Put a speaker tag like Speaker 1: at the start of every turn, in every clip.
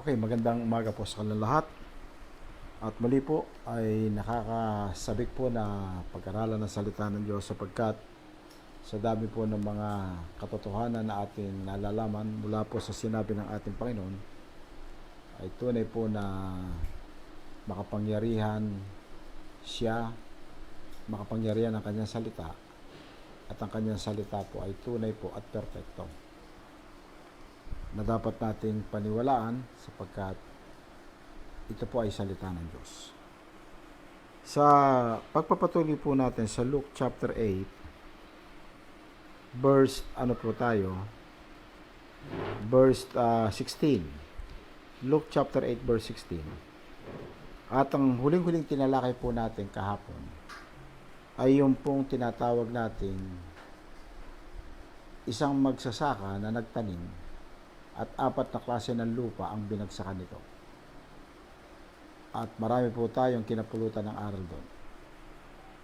Speaker 1: Okay, magandang umaga po sa kanilang lahat. At muli po ay nakakasabik po na pag-aralan ng salita ng Diyos sapagkat sa dami po ng mga katotohanan na ating nalalaman mula po sa sinabi ng ating Panginoon ay tunay po na makapangyarihan siya, makapangyarihan ang kanyang salita at ang kanyang salita po ay tunay po at perpekto na dapat nating paniwalaan sapagkat ito po ay salita ng Diyos. Sa pagpapatuloy po natin sa Luke chapter 8, verse 16. Luke chapter 8 verse 16. At ang huling-huling tinalakay po natin kahapon ay yung pong tinatawag nating isang magsasaka na nagtanim at 4 na klase ng lupa ang binagsakan nito. At marami po tayong kinapulutan ng aral doon.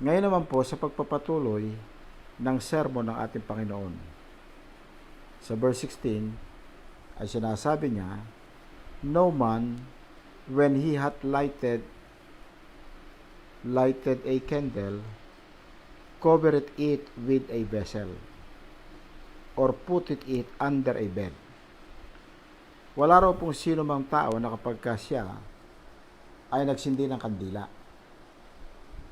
Speaker 1: Ngayon naman po sa pagpapatuloy ng sermon ng ating Panginoon. Sa verse 16 ay sinasabi niya, "No man, when he hath lighted a candle, covereth it with a vessel, or putteth it under a bed." Wala raw pong sino mang tao na kapag siya ay nagsindi ng kandila,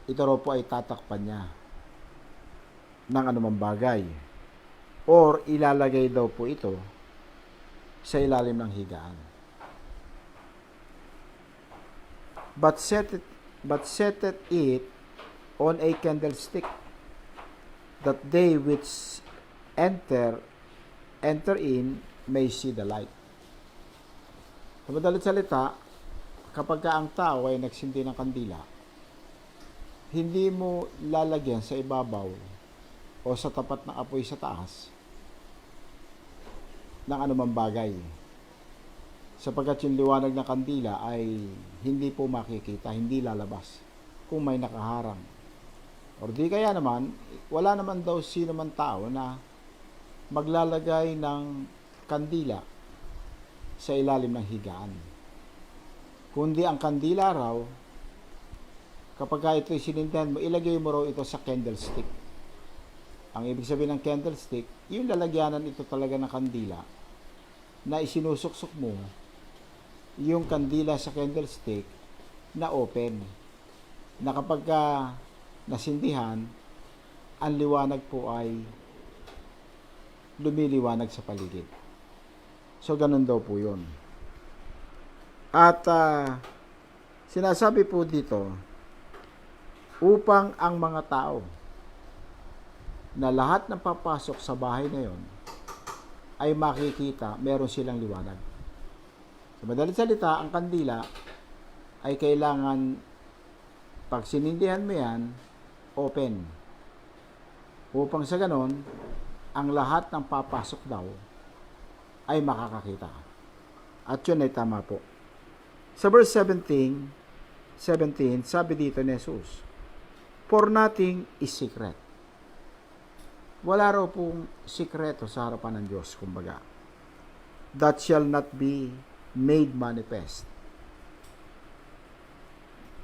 Speaker 1: ito raw po ay tatakpan niya ng anumang bagay or ilalagay daw po ito sa ilalim ng higaan. But setteth it on a candlestick, that they which enter in may see the light. Sa madalit salita, kapag ang tao ay nagsindi ng kandila, hindi mo lalagyan sa ibabaw o sa tapat ng apoy sa taas ng anumang bagay. Sapagkat yung liwanag ng kandila ay hindi po makikita, hindi lalabas kung may nakaharang. O di kaya naman, wala naman daw sino man tao na maglalagay ng kandila sa ilalim ng higaan. Kundi ang kandila raw, kapag ito'y sinindihan mo, ilagay mo raw ito sa candlestick. Ang ibig sabihin ng candlestick, yung lalagyanan ito talaga ng kandila, na isinusuksok mo yung kandila sa candlestick na open. Na kapag nasindihan, ang liwanag po ay lumiliwanag sa paligid. So, ganun daw po yun. At sinasabi po dito, upang ang mga tao na lahat ng papasok sa bahay na yon ay makikita, meron silang liwanag. Sa madalit salita, ang kandila ay kailangan, pag sinindihan mo yan, open. Upang sa ganon, ang lahat ng papasok daw ay makakakita. At yun ay tama po. Sa verse 17, sabi dito ni Jesus, "For nothing is secret." Wala raw pong sikreto sa harapan ng Diyos, kumbaga. "That shall not be made manifest.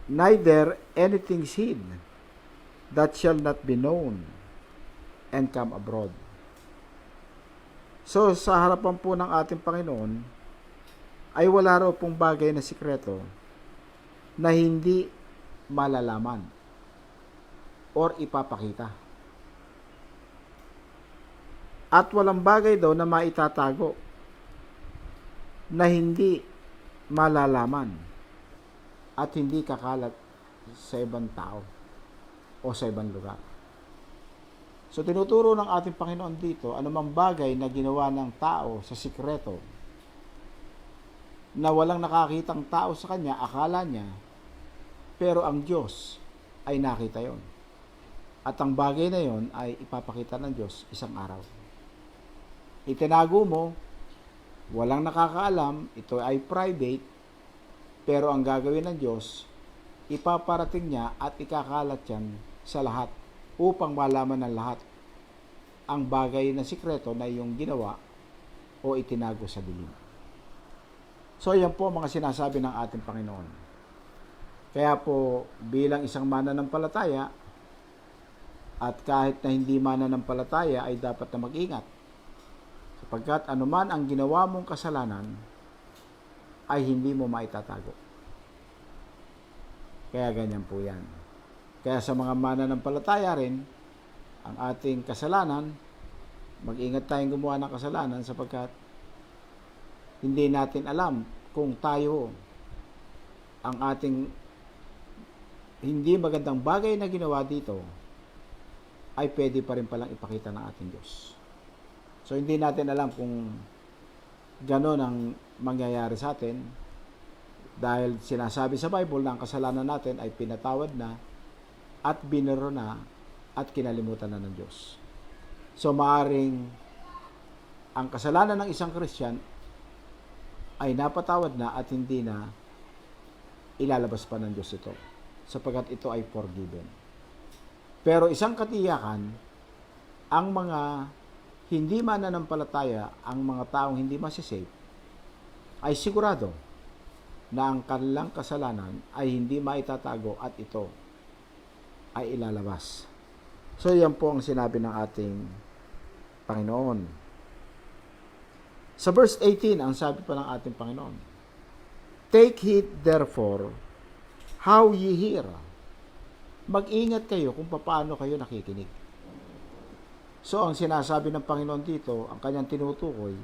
Speaker 1: Neither anything hid that shall not be known and come abroad." So, sa harapan po ng ating Panginoon, ay wala raw pong bagay na sikreto na hindi malalaman or ipapakita. At walang bagay daw na maitatago na hindi malalaman at hindi kakalat sa ibang tao o sa ibang lugar. So, tinuturo ng ating Panginoon dito, anumang bagay na ginawa ng tao sa sikreto, na walang nakakitang tao sa kanya, akala niya, pero ang Diyos ay nakita yon. At ang bagay na yon ay ipapakita ng Diyos isang araw. Itinago mo, walang nakakaalam, ito ay private, pero ang gagawin ng Diyos, ipaparating niya at ikakalat yan sa lahat upang malaman ng lahat ang bagay na sikreto na iyong ginawa o itinago sa dilim. So, yan po ang mga sinasabi ng ating Panginoon. Kaya po, bilang isang mananampalataya, at kahit na hindi mananampalataya, ay dapat na mag-ingat. Sapagkat anuman ang ginawa mong kasalanan, ay hindi mo maitatago. Kaya ganyan po yan. Kaya sa mga mananampalataya rin, ang ating kasalanan, mag-ingat tayong gumawa ng kasalanan sapagkat hindi natin alam kung tayo ang ating hindi magandang bagay na ginawa dito ay pwede pa rin palang ipakita ng ating Diyos. So hindi natin alam kung gano'n ang mangyayari sa atin dahil sinasabi sa Bible na ang kasalanan natin ay pinatawad na at biniro na at kinalimutan na ng Diyos. So maaring ang kasalanan ng isang Christian ay napatawad na at hindi na ilalabas pa ng Diyos ito sapagkat ito ay forgiven. Pero isang katiyakan, ang mga hindi mananampalataya, ang mga taong hindi masisave, ay sigurado na ang kanilang kasalanan ay hindi maitatago at ito ay ilalabas. So yan po ang sinabi ng ating Panginoon. Sa verse 18, ang sabi pa ng ating Panginoon, "Take heed therefore how ye hear." Mag-ingat kayo kung paano kayo nakikinig. So, ang sinasabi ng Panginoon dito, ang kanyang tinutukoy,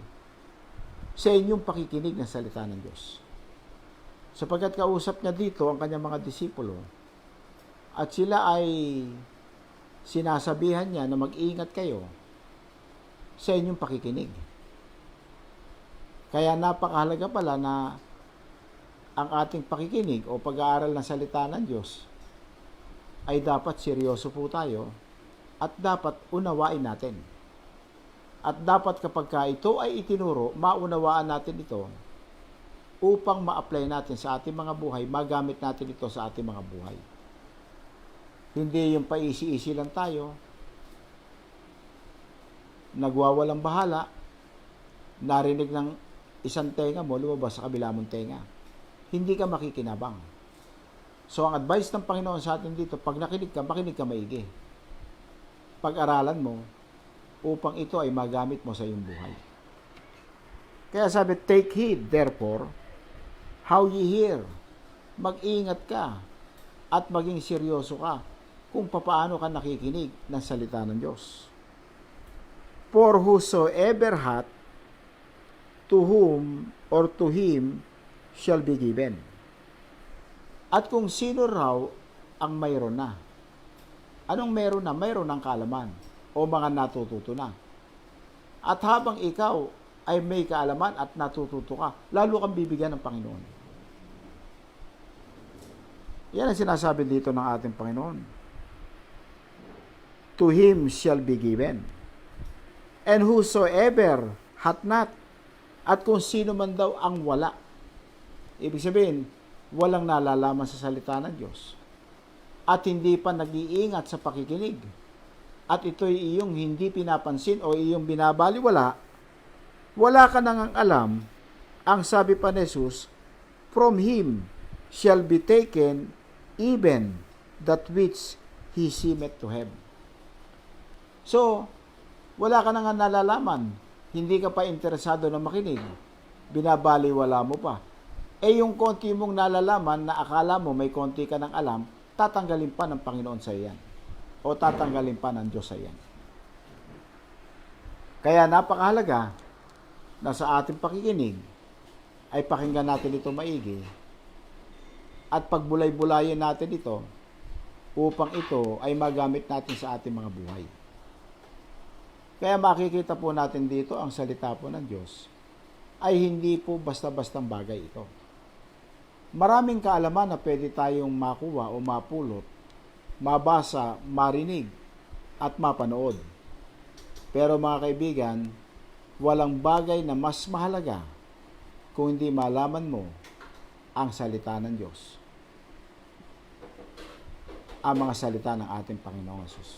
Speaker 1: sa inyong pakikinig ng salita ng Diyos. Sapagkat kausap niya dito ang kanyang mga disipulo, at sila ay sinasabihan niya na mag-ingat kayo sa inyong pakikinig. Kaya napakahalaga pala na ang ating pakikinig o pag-aaral ng salita ng Diyos ay dapat seryoso po tayo at dapat unawain natin. At dapat kapag ito ay itinuro, maunawaan natin ito upang ma-apply natin sa ating mga buhay, magamit natin ito sa ating mga buhay. Hindi yung paisi-isi lang tayo, nagwawalang bahala, narinig ng isang tenga mo, lumabas sa kabila mong tenga. Hindi ka makikinabang. So, ang advice ng Panginoon sa atin dito, pag makinig ka maigi. Pag-aralan mo upang ito ay magamit mo sa iyong buhay. Kaya sabi, take heed, therefore, how ye hear. Mag-ingat ka at maging seryoso ka kung paano ka nakikinig ng salita ng Diyos. For whosoever hath, to whom or to him shall be given. At kung sino raw ang mayroon na. Anong mayroon na? Mayroon ng kaalaman o mga natututo na. At habang ikaw ay may kaalaman at natututo ka, lalo kang bibigyan ng Panginoon. Yan ang sinasabi dito ng ating Panginoon. To him shall be given. And whosoever hath not, at kung sino man daw ang wala. Ibig sabihin, walang nalalaman sa salita ng Diyos at hindi pa nag-iingat sa pakikinig at ito'y iyong hindi pinapansin o iyong binabaliwala, wala ka nang alam, ang sabi pa ni Jesus, from him shall be taken even that which he seemeth to have. So, wala ka nang nalalaman, hindi ka pa interesado na makinig, binabaliwala mo pa. Yung konti mong nalalaman na akala mo may konti ka ng alam, tatanggalin pa ng Panginoon sa iyan. O tatanggalin pa ng Diyos sa iyan. Kaya napakahalaga na sa ating pakikinig ay pakinggan natin ito maigi at pagbulay-bulayin natin ito upang ito ay magamit natin sa ating mga buhay. Kaya makikita po natin dito ang salita po ng Diyos ay hindi po basta-bastang bagay ito. Maraming kaalaman na pwede tayong makuha o mapulot, mabasa, marinig, at mapanood. Pero mga kaibigan, walang bagay na mas mahalaga kung hindi malaman mo ang salita ng Diyos. Ang mga salita ng ating Panginoong Hesus.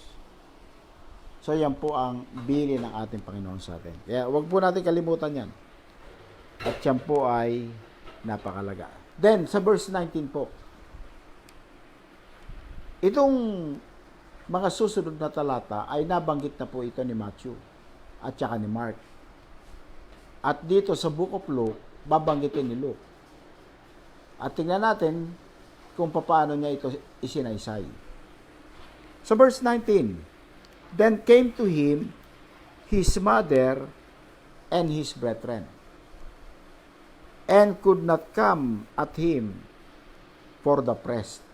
Speaker 1: So yan po ang bili ng ating Panginoon sa atin. Kaya huwag po natin kalimutan yan. At yan po ay Napakalaga. Then, sa verse 19 po, itong mga susunod na talata ay nabanggit na po ito ni Matthew at saka ni Mark. At dito sa Book of Luke, babanggitin ni Luke. At tingnan natin kung paano niya ito isinaysay. Sa verse 19, then came to him his mother and his brethren, and could not come at him for the press.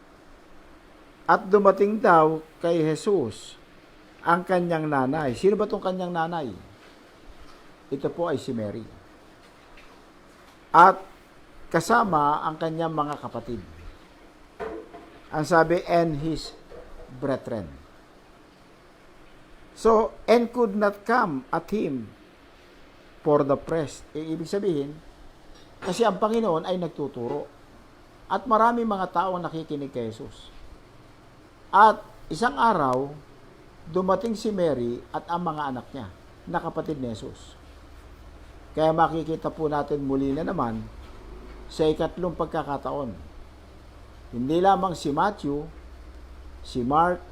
Speaker 1: At dumating daw kay Jesus ang kanyang nanay. Sino ba itong kanyang nanay? Ito po ay si Mary. At kasama ang kanyang mga kapatid. Ang sabi, and his brethren. So, and could not come at him for the press. Ibig sabihin, kasi ang Panginoon ay nagtuturo. At marami mga tao ang nakikinig kay Jesus. At isang araw, dumating si Mary at ang mga anak niya, na kapatid ni Jesus. Kaya makikita po natin muli na naman sa ikatlong pagkakataon. Hindi lamang si Matthew, si Mark,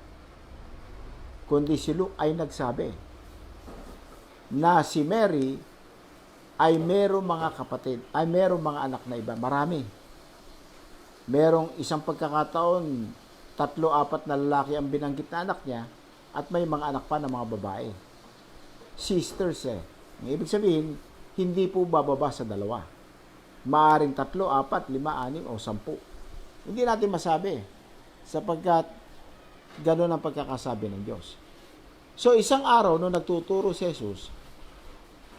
Speaker 1: kundi si Luke ay nagsabi na si Mary ay merong mga kapatid, ay merong mga anak na iba. Marami. Merong isang pagkakataon, 3-4 na lalaki ang binanggit na anak niya at may mga anak pa na mga babae. Sisters Ang ibig sabihin, hindi po bababa sa 2. Maaring 3, 4, 5, 6 o 10. Hindi natin masabi sapagkat gano'n ang pagkakasabi ng Diyos. So isang araw nung nagtuturo si Jesus,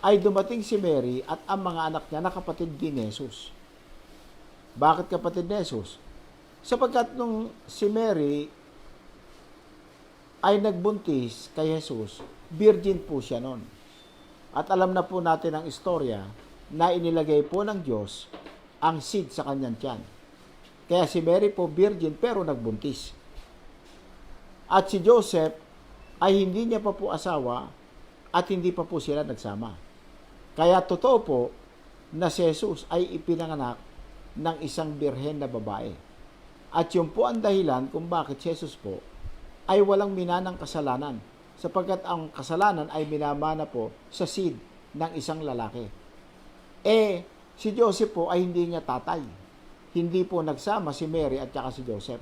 Speaker 1: ay dumating si Mary at ang mga anak niya na kapatid din ni Jesus. Bakit kapatid ni Jesus? Sapagkat nung si Mary ay nagbuntis kay Jesus, virgin po siya noon. At alam na po natin ang istorya na inilagay po ng Diyos ang seed sa kanyang tiyan. Kaya si Mary po virgin pero nagbuntis. At si Joseph ay hindi niya pa po asawa at hindi pa po sila nagsama. Kaya totoo po na si Jesus ay ipinanganak ng isang birhen na babae. At yun po ang dahilan kung bakit si Jesus po ay walang minanang kasalanan, sapagkat ang kasalanan ay minamana po sa seed ng isang lalaki. Si Joseph po ay hindi niya tatay. Hindi po nagsama si Mary at saka si Joseph.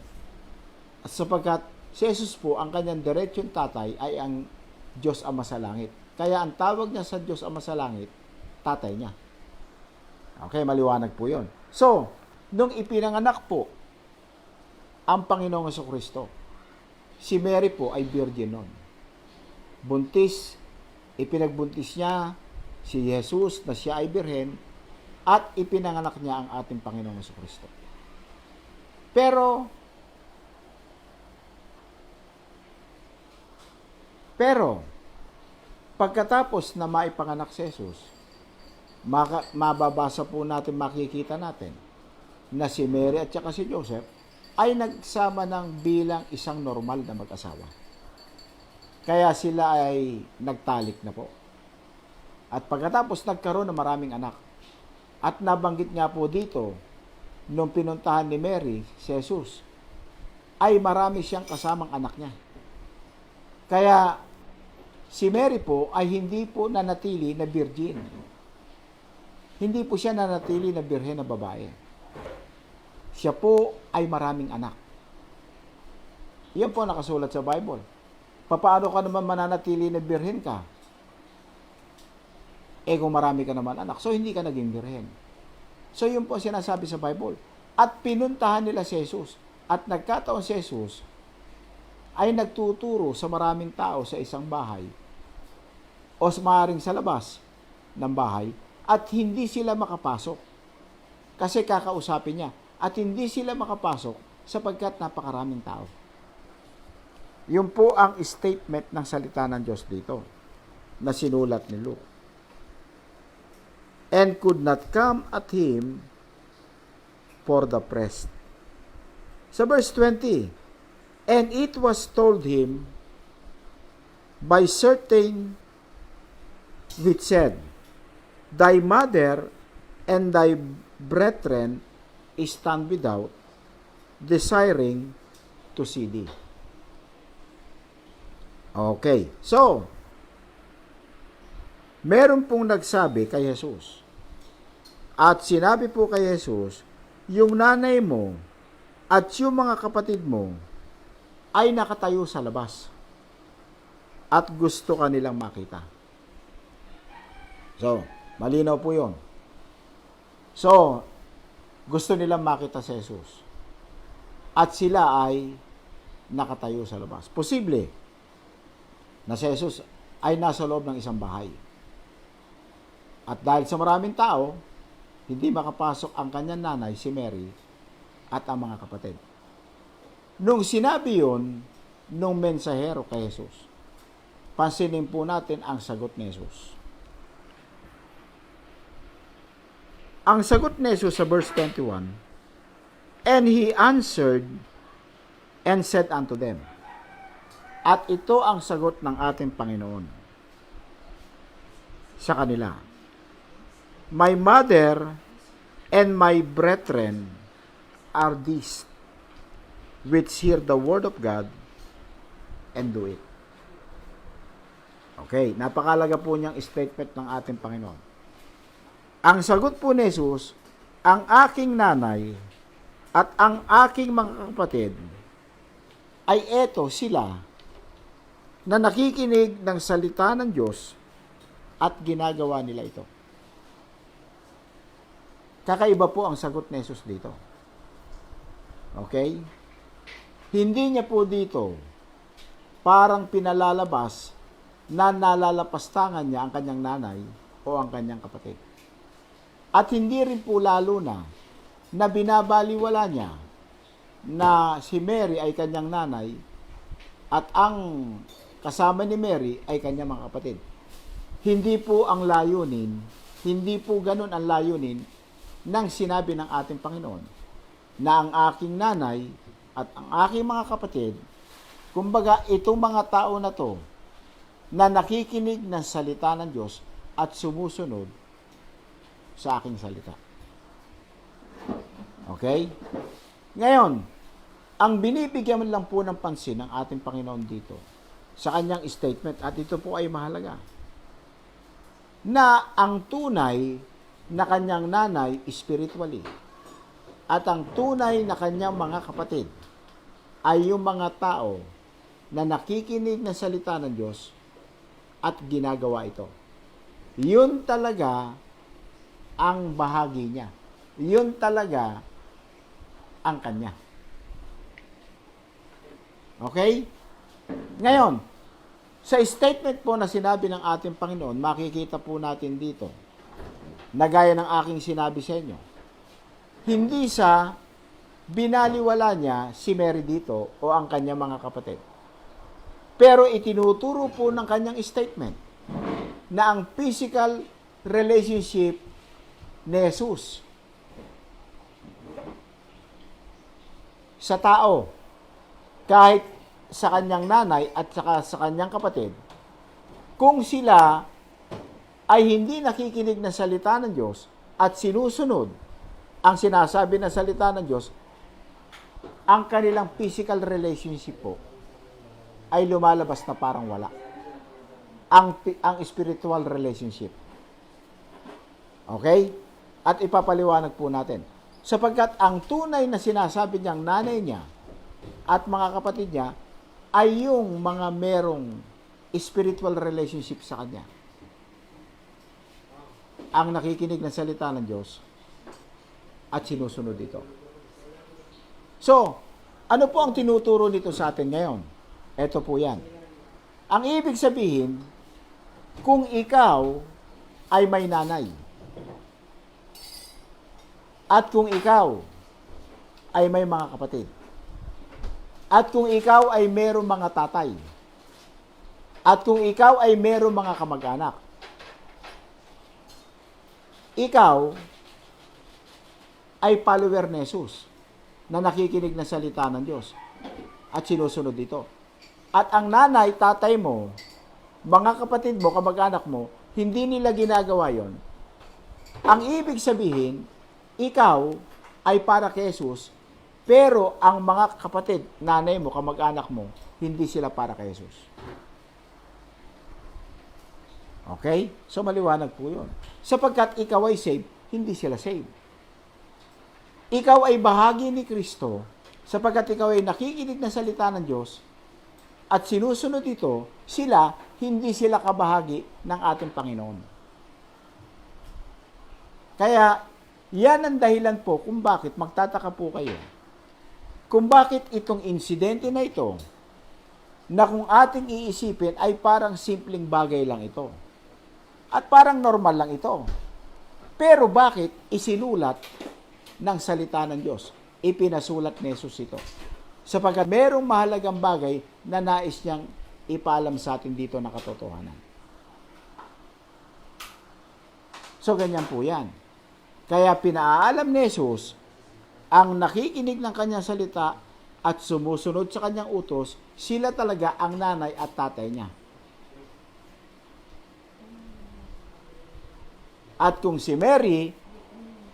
Speaker 1: At sapagkat si Jesus po, ang kanyang diretsyon tatay ay ang Diyos Ama sa Langit. Kaya ang tawag niya sa Diyos Ama sa Langit, tatay niya. Okay, maliwanag po yun. So, nung ipinanganak po ang Panginoong Jesucristo, si Mary po ay virgin nun. Buntis, ipinagbuntis niya si Jesus na siya ay birhen at ipinanganak niya ang ating Panginoong Jesucristo. Pero, pagkatapos na maipanganak si Jesus, mababasa po natin, makikita natin na si Mary at saka si Joseph ay nagsama ng bilang isang normal na mag-asawa. Kaya sila ay nagtalik na po. At pagkatapos nagkaroon ng maraming anak. At nabanggit nga po dito, nung pinuntahan ni Mary si Jesus, ay marami siyang kasamang anak niya. Kaya si Mary po ay hindi po nanatili na virgin. Hindi po siya nanatili na birhen na babae. Siya po ay maraming anak. Yan po nakasulat sa Bible. Paano ka naman mananatili na birhen ka? Kung marami ka naman anak, so hindi ka naging birhen. So yun po sinasabi sa Bible. At pinuntahan nila si Jesus. At nagkataon si Jesus ay nagtuturo sa maraming tao sa isang bahay o maaaring sa labas ng bahay at hindi sila makapasok kasi kakausapin niya at hindi sila makapasok sapagkat napakaraming tao. Yun po ang statement ng salita ng Diyos dito na sinulat ni Luke. And could not come at him for the press. Sa verse 20, and it was told him by certain which said, thy mother and thy brethren stand without, desiring to see thee. Okay. So, meron pong nagsabi kay Jesus. At sinabi po kay Jesus, yung nanay mo at yung mga kapatid mo ay nakatayo sa labas at gusto ka nilang makita. So, malinaw po yun. So, gusto nilang makita si Jesus. At sila ay nakatayo sa labas. Posible na si Jesus ay nasa loob ng isang bahay. At dahil sa maraming tao, hindi makapasok ang kanyang nanay, si Mary, at ang mga kapatid. Nung sinabi yun, nung mensahero kay Jesus, pansinin po natin ang sagot ni Jesus. Ang sagot ni Jesus sa verse 21, and he answered and said unto them. At ito ang sagot ng ating Panginoon sa kanila. My mother and my brethren are these which hear the word of God and do it. Okay, napakalaga po niyang statement ng ating Panginoon. Ang sagot po ni Jesus, ang aking nanay at ang aking mga kapatid ay eto sila na nakikinig ng salita ng Diyos at ginagawa nila ito. Kakaiba po ang sagot ni Jesus dito. Okay? Hindi niya po dito parang pinalalabas na nalalapastangan niya ang kanyang nanay o ang kanyang kapatid. At hindi rin po lalo na binabaliwala niya na si Mary ay kanyang nanay at ang kasama ni Mary ay kanyang mga kapatid. Hindi po ang layunin, hindi po ganun ang layunin ng sinabi ng ating Panginoon na ang aking nanay at ang aking mga kapatid, kumbaga itong mga tao na to na nakikinig ng salita ng Diyos at sumusunod sa aking salita. Okay? Ngayon, ang binibigyan lang po ng pansin ng ating Panginoon dito sa kanyang statement, at ito po ay mahalaga, na ang tunay na kanyang nanay spiritually at ang tunay na kanyang mga kapatid ay yung mga tao na nakikinig ng salita ng Diyos at ginagawa ito. Yun talaga ang bahagi niya. Yun talaga ang kanya. Okay? Ngayon, sa statement po na sinabi ng ating Panginoon, makikita po natin dito, na gaya ng aking sinabi sa inyo, hindi sa binaliwala niya si Mary dito o ang kanyang mga kapatid. Pero itinuturo po ng kanyang statement na ang physical relationship ni Jesus sa tao, kahit sa kanyang nanay at saka sa kanyang kapatid, kung sila ay hindi nakikinig ng salita ng Diyos at sinusunod ang sinasabi ng salita ng Diyos, ang kanilang physical relationship po ay lumalabas na parang wala. Ang spiritual relationship. Okay? At ipapaliwanag po natin. Sapagkat ang tunay na sinasabi niyang nanay niya at mga kapatid niya ay yung mga merong spiritual relationship sa kanya. Ang nakikinig ng salita ng Diyos at sinusunod ito. So, ano po ang tinuturo nito sa atin ngayon? Ito po yan. Ang ibig sabihin, kung ikaw ay may nanay, at kung ikaw ay may mga kapatid, at kung ikaw ay mayroong mga tatay, at kung ikaw ay mayroong mga kamag-anak, ikaw ay follower ni Jesus na nakikinig ng salita ng Diyos at sinusunod ito. At ang nanay, tatay mo, mga kapatid mo, kamag-anak mo, hindi nila ginagawa yon. Ang ibig sabihin, ikaw ay para kay Jesus, pero ang mga kapatid, nanay mo, kamag-anak mo, hindi sila para kay Jesus. Okay? So maliwanag po yun. Sapagkat ikaw ay saved, hindi sila saved. Ikaw ay bahagi ni Kristo, sapagkat ikaw ay nakikinig na salita ng Diyos, at sinusunod ito, hindi sila kabahagi ng ating Panginoon. Kaya, yan ang dahilan po kung bakit magtataka po kayo. Kung bakit itong insidente na ito, na kung ating iisipin ay parang simpleng bagay lang ito. At parang normal lang ito. Pero bakit isinulat ng salita ng Diyos? Ipinasulat ni Jesus ito. Sapagkat merong mahalagang bagay na nais niyang ipaalam sa atin dito na katotohanan. So, ganyan po yan. Kaya pinaalam ni Jesus, ang nakikinig ng kanyang salita at sumusunod sa kanyang utos, sila talaga ang nanay at tatay niya. At kung si Mary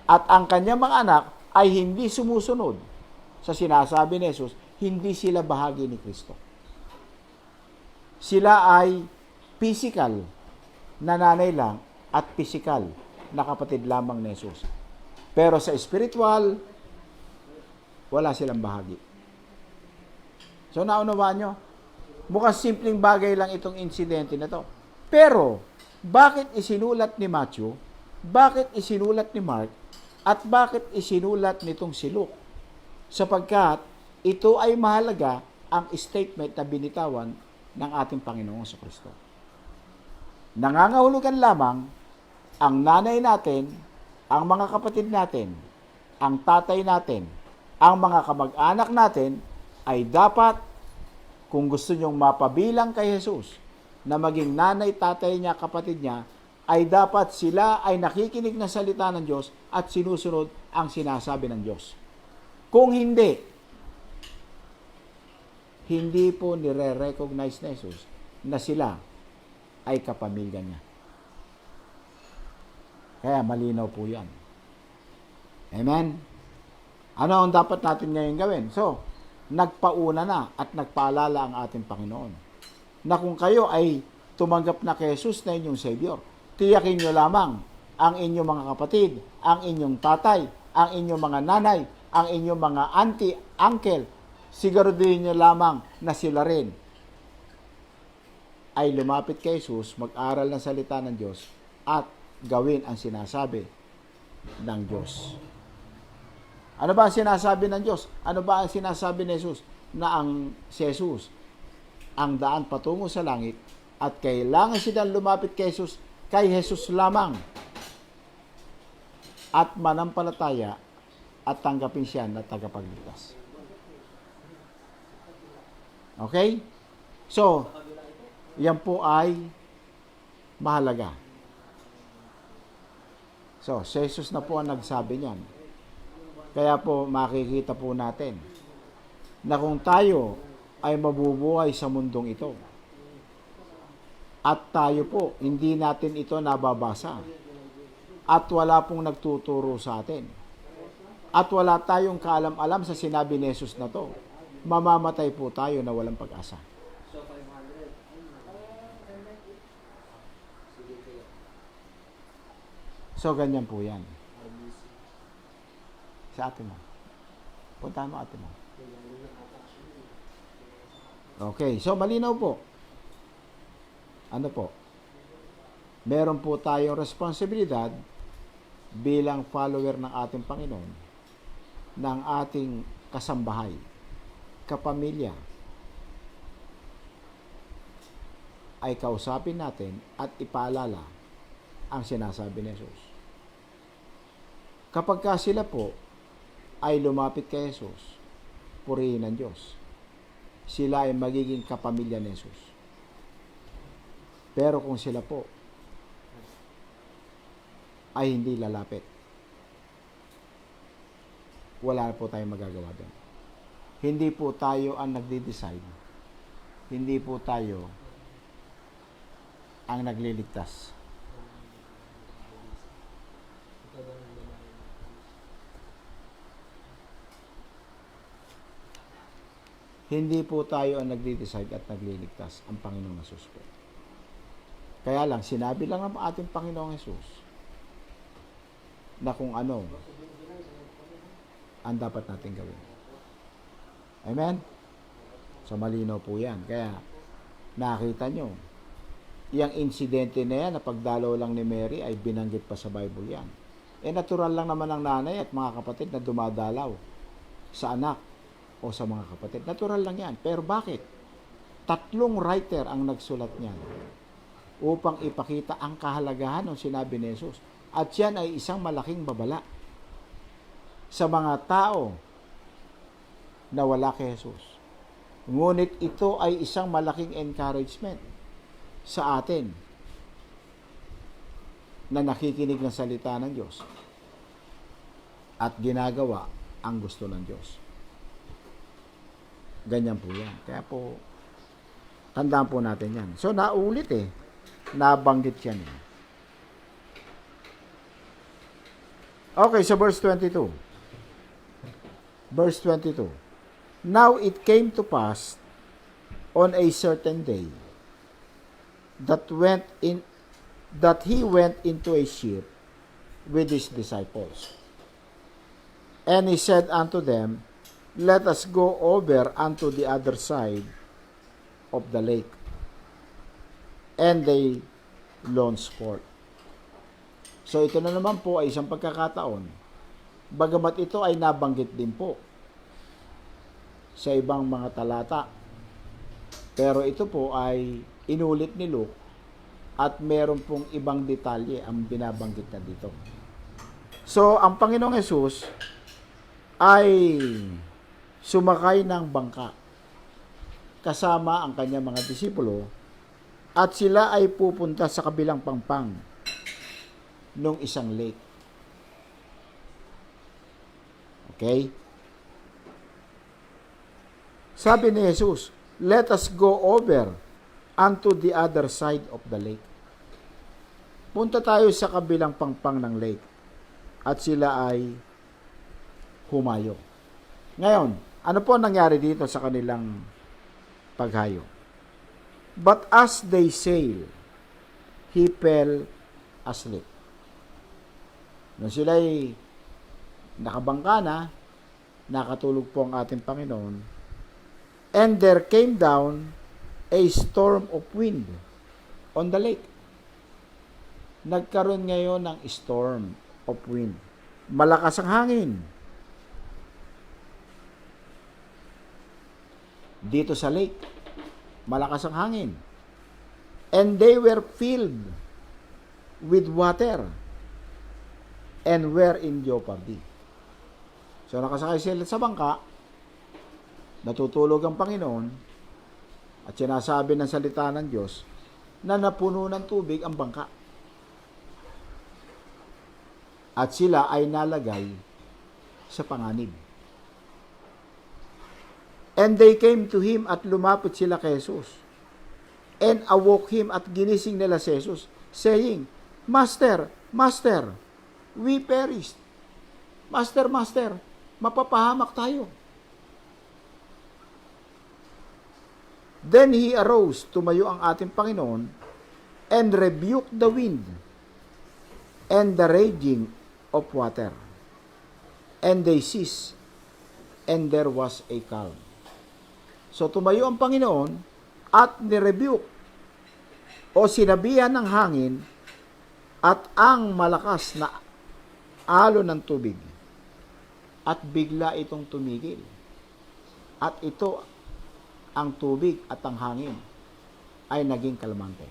Speaker 1: at ang kanyang mga anak ay hindi sumusunod sa sinasabi ni Jesus, hindi sila bahagi ni Kristo. Sila ay physical na nanay lang at physical na kapatid lamang ni Jesus. Pero sa spiritual, wala silang bahagi. So naunawaan nyo? Mukhang simpleng bagay lang itong insidente na to. Pero, bakit isinulat ni Matthew? Bakit isinulat ni Mark? At bakit isinulat nitong si Luke? Sapagkat ito ay mahalaga ang statement na binitawan ng ating Panginoong Kristo. Nangangahulugan lamang ang nanay natin, ang mga kapatid natin, ang tatay natin, ang mga kamag-anak natin ay dapat, kung gusto nyong mapabilang kay Jesus, na maging nanay, tatay niya, kapatid niya, ay dapat sila ay nakikinig na salita ng Diyos at sinusunod ang sinasabi ng Diyos. Kung hindi po nire-recognize na Jesus na sila ay kapamilya niya. Kaya malinaw po yan. Amen? Ano ang dapat natin ngayon gawin? So, nagpauna na at nagpaalala ang ating Panginoon na kung kayo ay tumanggap na kay Jesus na inyong Savior, tiyakin nyo lamang ang inyong mga kapatid, ang inyong tatay, ang inyong mga nanay, ang inyong mga auntie, uncle, siguraduhin nyo lamang na sila rin ay lumapit kay Jesus, mag-aral ng salita ng Diyos at gawin ang sinasabi ng Diyos. Ano ba ang sinasabi ng Diyos? Ano ba ang sinasabi ni Jesus? Na ang si Jesus ang daan patungo sa langit at kailangan silang lumapit kay Jesus, lamang at manampalataya at tanggapin siya na tagapagligtas. Okay? So, yan po ay mahalaga. So, si Jesus na po ang nagsabi niyan. Kaya po makikita po natin na kung tayo ay mabubuhay sa mundong ito at tayo po, hindi natin ito nababasa at wala pong nagtuturo sa atin at wala tayong kaalam-alam sa sinabi ni Jesus na to, mamamatay po tayo na walang pag-asa. So, ganyan po yan. Sa atin mo. Puntahan mo atin mo. Okay, so malinaw po. Ano po? Meron po tayong responsibilidad bilang follower ng ating Panginoon, ng ating kasambahay, kapamilya, ay kausapin natin at ipaalala ang sinasabi ni Jesus. Kapag ka sila po ay lumapit kay Jesus, purihin ng Diyos, sila ay magiging kapamilya ni Jesus. Pero kung sila po ay hindi lalapit, wala po tayong magagawa doon. Hindi po tayo ang nagde-decide. Hindi po tayo ang nagliligtas. Hindi po tayo ang nagde-decide at nagliligtas, ang Panginoong Hesus po. Kaya lang, sinabi lang ng ating Panginoong Hesus na kung ano ang dapat natin gawin. Amen? So, malinaw po yan. Kaya, nakita nyo, yung insidente na yan, na pagdalaw lang ni Mary, ay binanggit pa sa Bible yan. Natural lang naman ng nanay at mga kapatid na dumadalaw sa anak o sa mga kapatid. Natural lang yan. Pero bakit? 3 writer ang nagsulat niyan upang ipakita ang kahalagahan ng sinabi ni Jesus. At yan ay isang malaking babala sa mga tao na wala kay Jesus. Ngunit ito ay isang malaking encouragement sa atin na nakikinig ng salita ng Diyos at ginagawa ang gusto ng Diyos. Ganyan po yan. Kaya po, tandaan po natin yan. So, naulit nabanggit yan. Okay, so verse 22. Verse 22. Now it came to pass on a certain day that he went into a ship with his disciples. And he said unto them, Let us go over unto the other side of the lake. And they launched forth. So ito na naman po ay isang pagkakataon. Bagamat ito ay nabanggit din po sa ibang mga talata. Pero ito po ay inulit ni Luke at meron pong ibang detalye ang binabanggit na dito. So, ang Panginoong Hesus ay sumakay ng bangka kasama ang kanyang mga disipulo at sila ay pupunta sa kabilang pangpang nung isang lake. Okay? Sabi ni Jesus, let us go over unto the other side of the lake. Punta tayo sa kabilang pangpang ng lake at sila ay humayo. Ngayon, ano po nangyari dito sa kanilang paghayo? But as they sailed, he fell asleep. Nung sila ay nakabangka na, nakatulog po ang ating Panginoon, and there came down a storm of wind on the lake. Nagkaroon ngayon ng storm of wind. Malakas ang hangin. Dito sa lake, malakas ang hangin. And they were filled with water and were in jeopardy. So nakasakay sila sa bangka, natutulog ang Panginoon, at sinasabi ng salita ng Diyos na napuno ng tubig ang bangka. At sila ay nalagay sa panganib. And they came to him, at lumapit sila kay Jesus. And awoke him, at ginising nila si Jesus, saying, Master, Master, we perished. Master, Master, mapapahamak tayo. Then he arose, tumayo ang ating Panginoon, and rebuked the wind and the raging of water. And they ceased, and there was a calm. So tumayo ang Panginoon at nirebuke o sinabihan ng hangin at ang malakas na alon ng tubig. At bigla itong tumigil. At ito, ang tubig at ang hangin ay naging kalmante.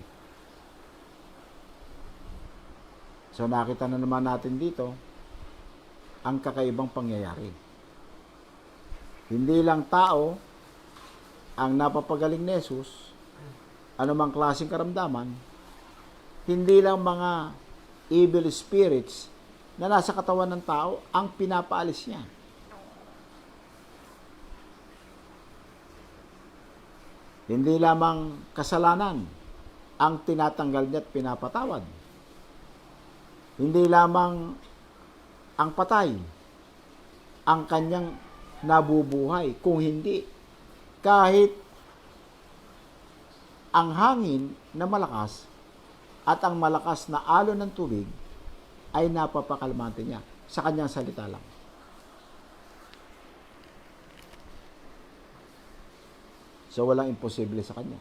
Speaker 1: So nakita na naman natin dito ang kakaibang pangyayari. Hindi lang tao ang napapagaling ni Jesus, anumang klaseng karamdaman, hindi lang mga evil spirits na nasa katawan ng tao ang pinapaalis niya. Hindi lamang kasalanan ang tinatanggal niya at pinapatawad. Hindi lamang ang patay ang kanyang nabubuhay, kung hindi kahit ang hangin na malakas at ang malakas na alon ng tubig ay napapakalmante niya sa kanyang salita lang. So, walang imposible sa kanya.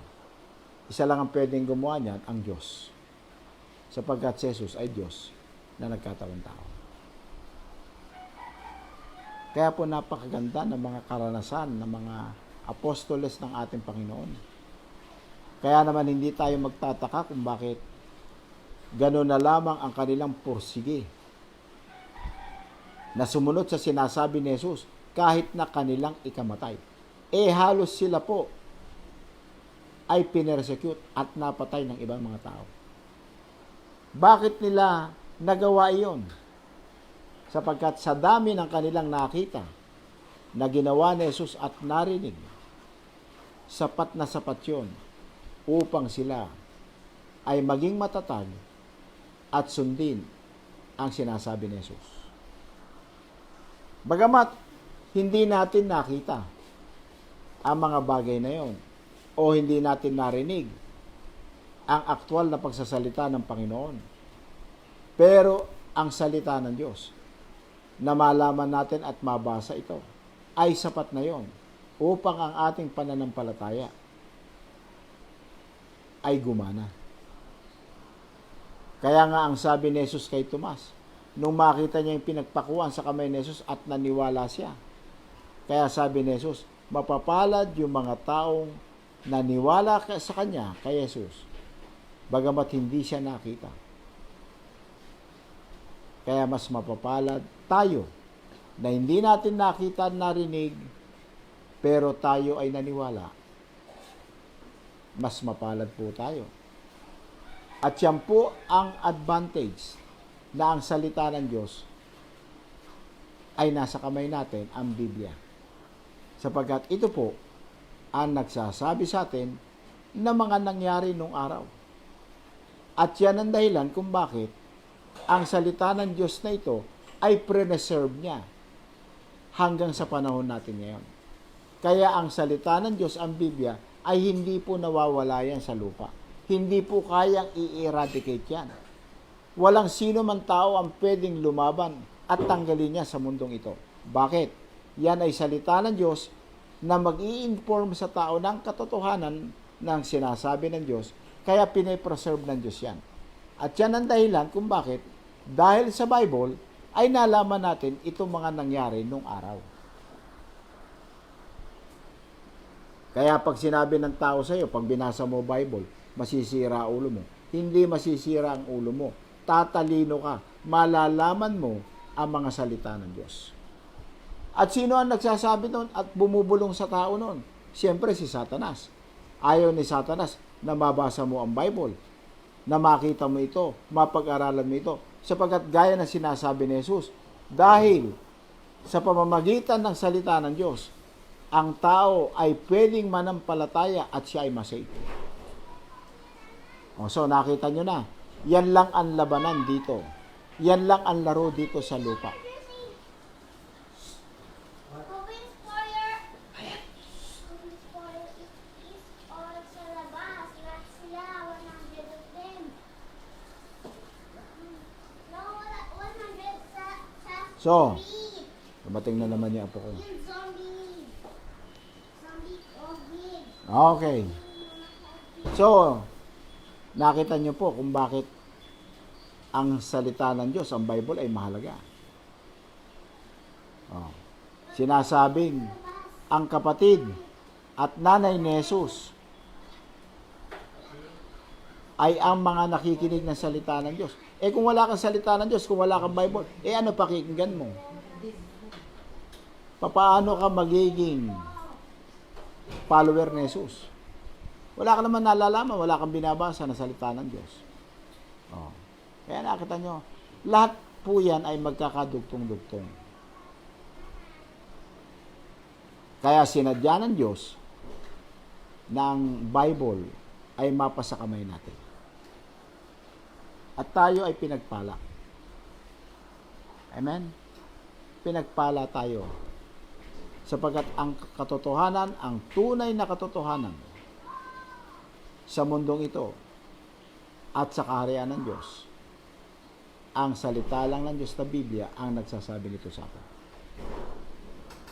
Speaker 1: Isa lang ang pwedeng gumawa niyan, ang Diyos. Sapagkat si Jesus ay Diyos na nagkatawang tao. Kaya po napakaganda ng mga karanasan ng mga apostoles ng ating Panginoon. Kaya naman hindi tayo magtataka kung bakit gano'n na lamang ang kanilang pursige na sumunod sa sinasabi ni Jesus kahit na kanilang ikamatay. Halos sila po ay pinersecute at napatay ng ibang mga tao. Bakit nila nagawa iyon? Sapagkat sa dami ng kanilang nakita na ginawa ni Jesus at narinig, sapat na sapat yun upang sila ay maging matatag at sundin ang sinasabi ni Jesus. Bagamat hindi natin nakita ang mga bagay na yon o hindi natin narinig ang aktwal na pagsasalita ng Panginoon, pero ang salita ng Diyos na malaman natin at mabasa ito ay sapat na yon upang ang ating pananampalataya ay gumana. Kaya nga ang sabi ni Jesus kay Tomas, nung makita niya yung pinagpakuan sa kamay ni Jesus at naniwala siya, kaya sabi ni Jesus, mapapalad yung mga taong naniwala sa kanya, kay Jesus, bagamat hindi siya nakita. Kaya mas mapapalad tayo na hindi natin nakita, narinig, pero tayo ay naniwala. Mas mapalad po tayo. At yan po ang advantage na ang salita ng Diyos ay nasa kamay natin, ang Biblia. Sapagkat ito po ang nagsasabi sa atin na mga nangyari nung araw. At yan ang dahilan kung bakit ang salita ng Diyos na ito ay preserve niya hanggang sa panahon natin ngayon. Kaya ang salita ng Diyos, ang Biblia, ay hindi po nawawala yan sa lupa. Hindi po kayang i-eradicate yan. Walang sino man tao ang pwedeng lumaban at tanggalin niya sa mundong ito. Bakit? Yan ay salita ng Diyos na mag-i-inform sa tao ng katotohanan ng sinasabi ng Diyos, kaya pinipreserve ng Diyos yan. At yan ang dahilan kung bakit, dahil sa Bible, ay nalaman natin itong mga nangyari nung araw. Kaya pag sinabi ng tao sa iyo, pag binasa mo Bible, masisira ulo mo. Hindi masisira ang ulo mo. Tatalino ka. Malalaman mo ang mga salita ng Diyos. At sino ang nagsasabi noon at bumubulong sa tao noon? Siyempre si Satanas. Ayaw ni Satanas na mabasa mo ang Bible, na makita mo ito, mapag-aralan mo ito. Sapagkat gaya na sinasabi ni Jesus, dahil sa pamamagitan ng salita ng Diyos, ang tao ay pwedeng manampalataya at siya ay masave. So nakita nyo na, yan lang ang labanan dito. Yan lang ang laro dito sa lupa. So, dumating na naman yung apo ko. Okay. So, nakita nyo po kung bakit ang salita ng Diyos, ang Bible, ay mahalaga. Sinasabing, ang kapatid at nanay ni Jesus ay ang mga nakikinig ng salita ng Diyos. Kung wala kang salita ng Diyos, kung wala kang Bible, ano pakikinggan mo? Paano ka magiging follower ni Jesus? Wala ka naman nalalaman, wala kang binabasa na salita ng Diyos. Kaya nakita nyo, lahat po yan ay magkakadugtong-dugtong. Kaya sinadya ng Diyos ng Bible ay mapasa kamay natin. At tayo ay pinagpala. Amen? Pinagpala tayo Sapagkat ang katotohanan, ang tunay na katotohanan sa mundong ito at sa kaharian ng Diyos, ang salita lang ng Diyos na Biblia ang nagsasabi nito sa atin.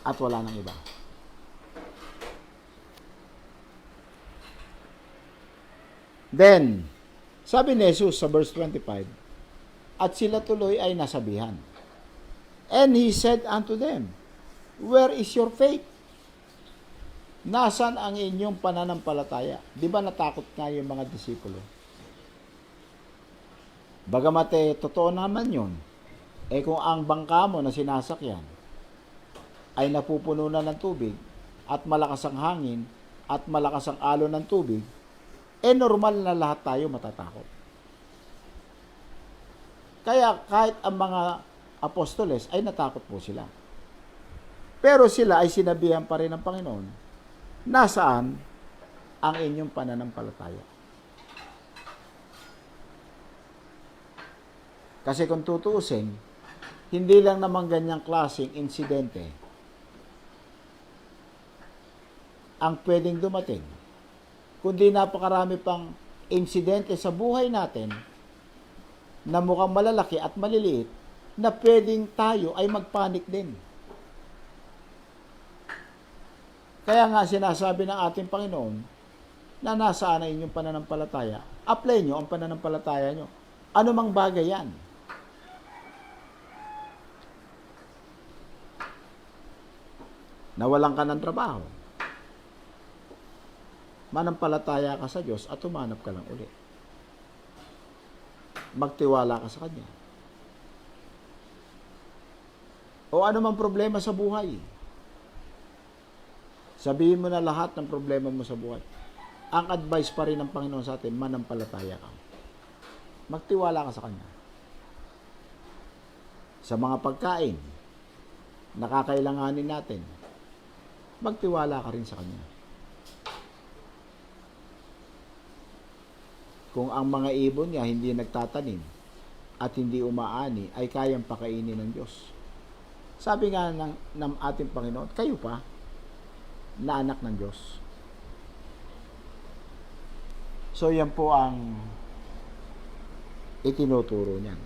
Speaker 1: At wala nang iba. Then, sabi ni Jesus sa verse 25, at sila tuloy ay nasabihan. And he said unto them, where is your faith? Nasaan ang inyong pananampalataya? Di ba natakot nga yung mga disipulo? Bagamat totoo naman yun, kung ang bangka mo na sinasakyan ay napupuno na ng tubig at malakas ang hangin at malakas ang alon ng tubig, normal na lahat tayo matatakot. Kaya kahit ang mga apostoles ay natakot po sila. Pero sila ay sinabihan pa rin ng Panginoon, nasaan ang inyong pananampalataya? Kasi kung tutuusin, hindi lang naman ganyang klaseng insidente ang pwedeng dumating, kundi napakarami pang insidente sa buhay natin na mukhang malalaki at maliliit na pwedeng tayo ay magpanik din. Kaya nga sinasabi ng ating Panginoon na nasaan ang inyong pananampalataya. Apply nyo ang pananampalataya nyo. Ano mang bagay yan. Nawalan ka ng trabaho. Manampalataya ka sa Diyos at tumanap ka lang uli. Magtiwala ka sa Kanya. O ano mang problema sa buhay. Sabihin mo na lahat ng problema mo sa buhay. Ang advice pa rin ng Panginoon sa atin, manampalataya ka. Magtiwala ka sa Kanya. Sa mga pagkain, nakakailanganin natin, magtiwala ka rin sa Kanya. Kung ang mga ibon niya hindi nagtatanim at hindi umaani, ay kayang pakainin ng Diyos. Sabi nga ng ating Panginoon, kayo pa, na anak ng Diyos. So yan po ang itinuturo niyan.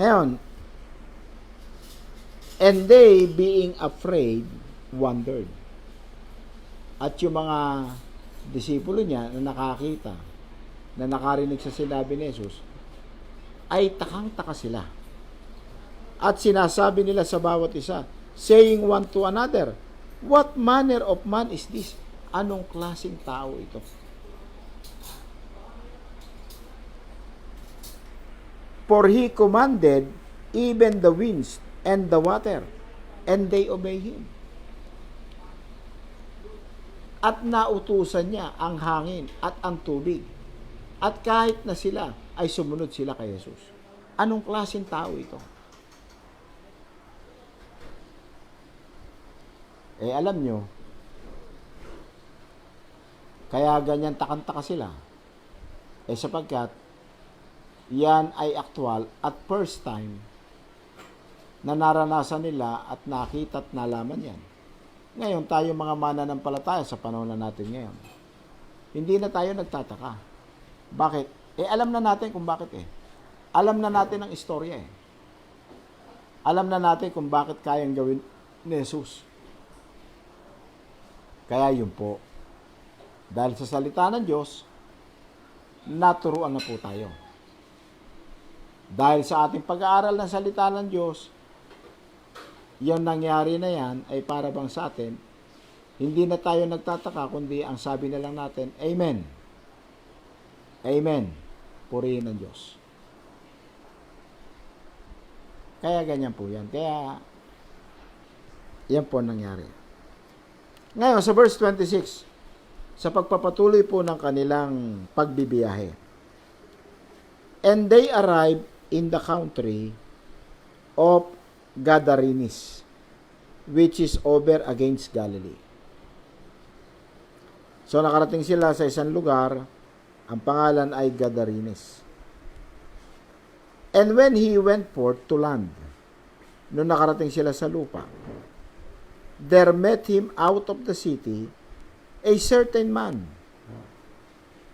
Speaker 1: Ngayon, and they being afraid, wondered. At yung mga disipulo niya na nakakita, na nakarinig sa sinabi ni Jesus, ay takang-taka sila. At sinasabi nila sa bawat isa, saying one to another, what manner of man is this? Anong klaseng tao ito? For he commanded even the winds and the water, and they obey him. At nautusan niya ang hangin at ang tubig. At kahit na sila ay sumunod sila kay Jesus. Anong klaseng tao ito? Alam nyo, kaya ganyan takantaka sila. Sapagkat, yan ay aktwal at first time na naranasan nila at nakita at nalaman yan. Ngayon, tayo mga mananampalataya sa panahon na natin ngayon, hindi na tayo nagtataka. Bakit? Alam na natin kung bakit Alam na natin ang istorya Alam na natin kung bakit kayang gawin ni Jesus. Kaya yun po, dahil sa salita ng Diyos, naturuan na po tayo. Dahil sa ating pag-aaral ng salita ng Diyos, yung nangyari na yan ay para bang sa atin, hindi na tayo nagtataka, kundi ang sabi na lang natin, Amen. Amen. Purihin ng Diyos. Kaya ganyan po yan. Kaya, yan po nangyari. Ngayon, sa verse 26, sa pagpapatuloy po ng kanilang pagbibiyahe. And they arrived in the country of Gadarenes, which is over against Galilee. So, nakarating sila sa isang lugar, ang pangalan ay Gadarenes. And when he went forth to land, nung nakarating sila sa lupa, there met him out of the city a certain man,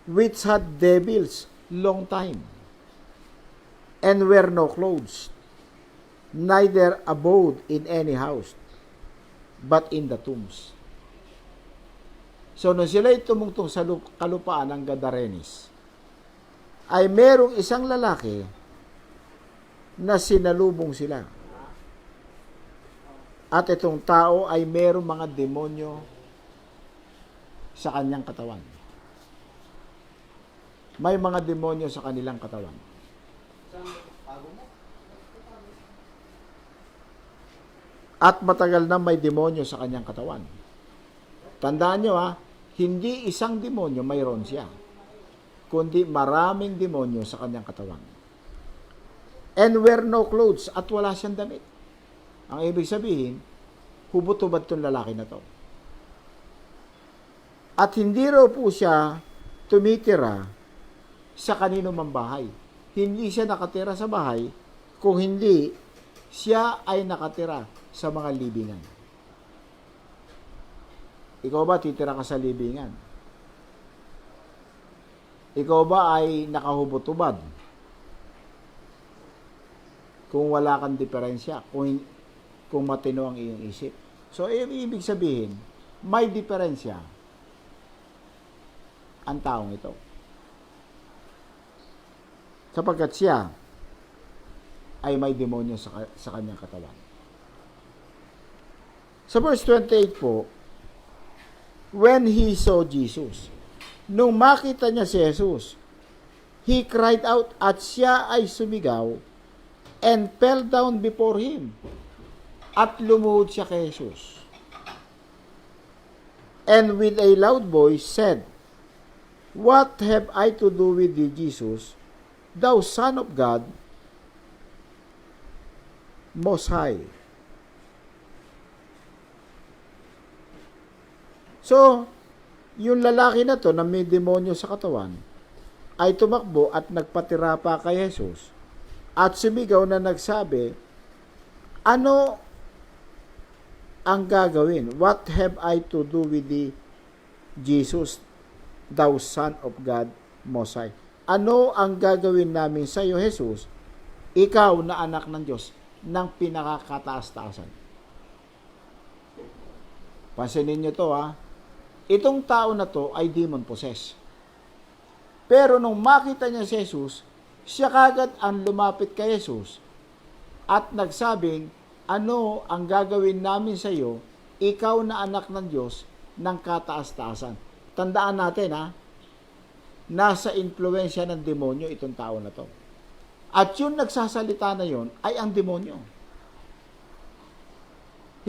Speaker 1: which had devils long time, and wear no clothes, neither abode in any house, but in the tombs. So, nung sila'y tumungtong sa kalupaan ng Gadarenes, ay merong isang lalaki na sinalubong sila. At itong tao ay merong mga demonyo sa kanyang katawan. May mga demonyo sa kanilang katawan. At matagal na may demonyo sa kanyang katawan. Tandaan nyo hindi isang demonyo mayroon siya, kundi maraming demonyo sa kanyang katawan. And wear no clothes, at wala siyang damit. Ang ibig sabihin, hubot-hubad tong lalaki na to. At hindi raw po siya tumitira sa kanino mang bahay. Hindi siya nakatira sa bahay, kung hindi siya ay nakatira sa mga libingan. Ikaw ba titira ka sa libingan? Ikaw ba ay nakahubot-hubad? Kung wala kang diferensya, kung matino ang iyong isip. So, ibig sabihin, may diferensya ang taong ito. Sapagkat siya ay may demonyo sa kanyang katawan. Sa verse 28 po, when he saw Jesus, nung makita niya si Jesus, he cried out, at siya ay sumigaw, and fell down before him. At lumuhod siya kay Jesus. And with a loud voice said, What have I to do with thee, Jesus, thou Son of God, Most High? So, yung lalaki na to na may demonyo sa katawan ay tumakbo at nagpatira pa kay Jesus at sumigaw na nagsabi, ano ang gagawin? What have I to do with thee, Jesus, thou Son of God, Most High? Ano ang gagawin namin sa iyo, Jesus, ikaw na anak ng Diyos ng pinakakataas-taasan? Pansinin nyo to Itong tao na to ay demon possessed. Pero nung makita niya si Jesus, siya kagad ang lumapit kay Jesus at nagsabing, ano ang gagawin namin sa iyo, ikaw na anak ng Diyos ng kataas-taasan. Tandaan natin nasa impluwensya ng demonyo itong tao na to. At yung nagsasalita na yon ay ang demonyo.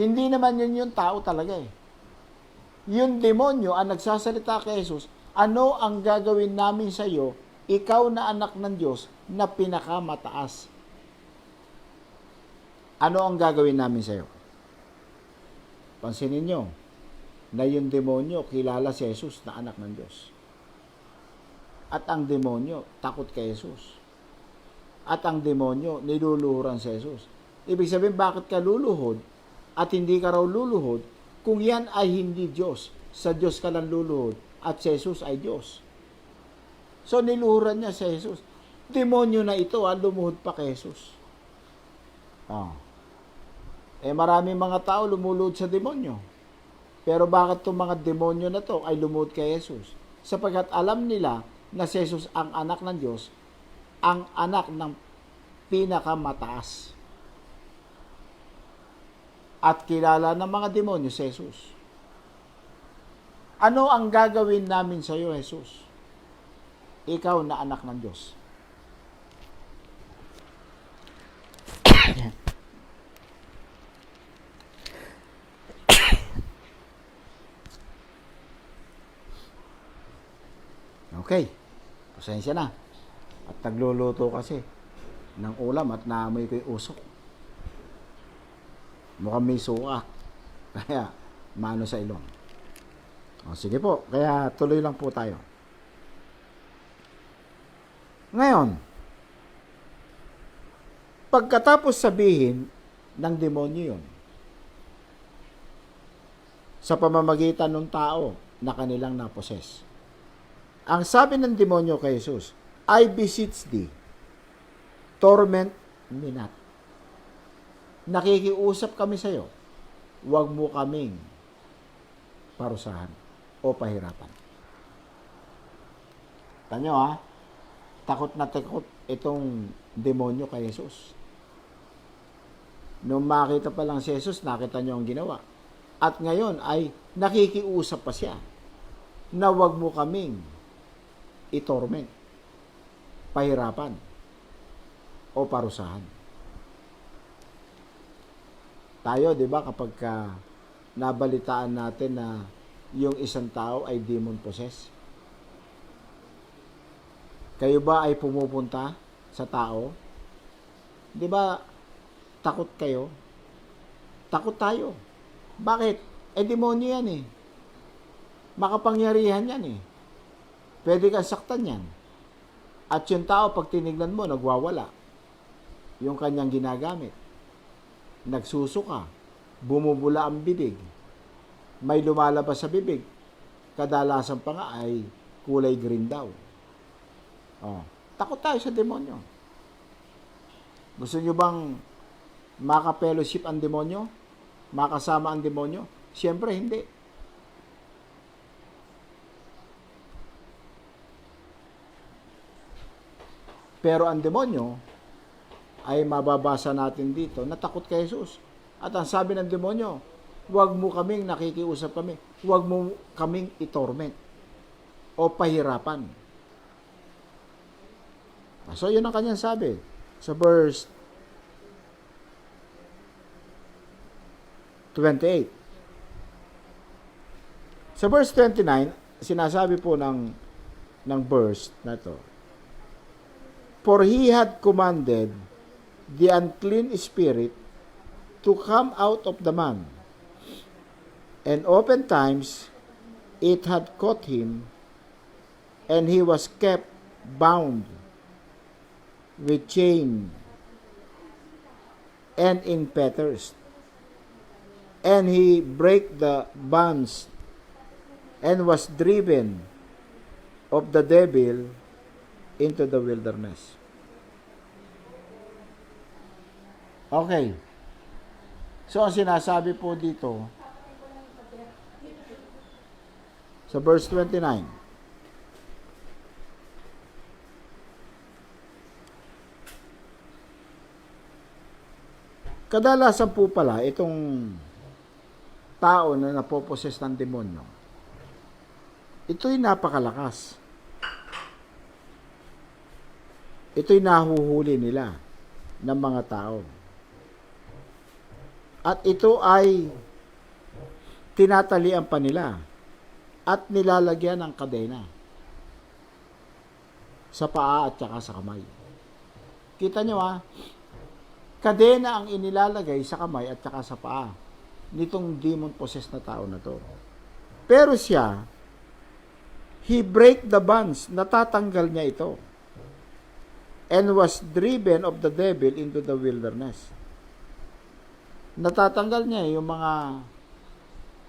Speaker 1: Hindi naman yun yung tao talaga Yung demonyo ang nagsasalita kay Jesus, ano ang gagawin namin sa iyo, ikaw na anak ng Diyos na pinakamataas? Ano ang gagawin namin sa iyo? Pansinin nyo, na yung demonyo kilala si Jesus na anak ng Diyos. At ang demonyo takot kay Jesus. At ang demonyo niluluhuran si Jesus. Ibig sabihin, bakit ka luluhod at hindi ka raw luluhod kung yan ay hindi Diyos? Sa Diyos ka lang luluhod at si Jesus ay Diyos. So niluhuran niya si Jesus. Demonyo na ito lumuhod pa kay Jesus. Maraming mga tao lumuluhod sa demonyo. Pero bakit itong mga demonyo na to ay lumuhod kay Jesus? Sapagkat alam nila na si Jesus ang anak ng Diyos, ang anak ng pinakamataas. At kilala ng mga demonyo si Jesus. Ano ang gagawin namin sa iyo, Jesus? Ikaw na anak ng Diyos. Okay. Pasensya na. At nagluluto kasi ng ulam at naamoy ko yung usok. Mukhang may suka. Kaya, mano sa ilong. Sige po. Kaya, tuloy lang po tayo. Ngayon, Pagkatapos sabihin ng demonyo yun, sa pamamagitan ng tao na kanilang naposes. Ang sabi ng demonyo kay Jesus, I beseech thee, torment me not. Nakikiusap kami sa iyo, huwag mo kaming parusahan o pahirapan. Tanyo takot na takot itong demonyo kay Jesus. Nung makita pa lang si Jesus, nakita niyo ang ginawa. At ngayon ay nakikiusap pa siya na huwag mo kaming i-torment, pahirapan, o parusahan. Tayo, di ba, kapag nabalitaan natin na yung isang tao ay demon possessed, kayo ba ay pumupunta sa tao? Di ba, takot kayo? Takot tayo. Bakit? Demonyo yan eh. Makapangyarihan yan eh. Pwede kang saktan yan. At yung tao, pag tinignan mo, nagwawala. Yung kanyang ginagamit. Nagsusuka. Bumubula ang bibig. May lumalabas sa bibig. Kadalasan pa nga ay kulay green daw. Takot tayo sa demonyo. Gusto nyo bang maka-fellowship ang demonyo? Makasama ang demonyo? Siyempre, hindi. Pero ang demonyo ay mababasa natin dito na takot kay Jesus. At ang sabi ng demonyo, huwag mo kaming nakikiusap kami. Huwag mo kaming i-torment o pahirapan. So, yun ang kanyang sabi. Sa verse 28. Sa verse 29, sinasabi po ng verse na to, for he had commanded the unclean spirit to come out of the man, and oftentimes it had caught him, and he was kept bound with chain and in fetters. And he brake the bonds and was driven of the devil into the wilderness. Okay. So, ang sinasabi po dito sa verse 29, kadalasan po pala itong tao na napoposes ng demonyo, ito'y napakalakas. Ito'y nahuhuli nila ng mga tao. At ito ay tinatalian pa nila at nilalagyan ng kadena sa paa at saka sa kamay. Kita nyo kadena ang inilalagay sa kamay at saka sa paa nitong demon possessed na tao na to. Pero siya, he break the bonds, natatanggal niya ito, and was driven of the devil into the wilderness. Natatanggal niya yung mga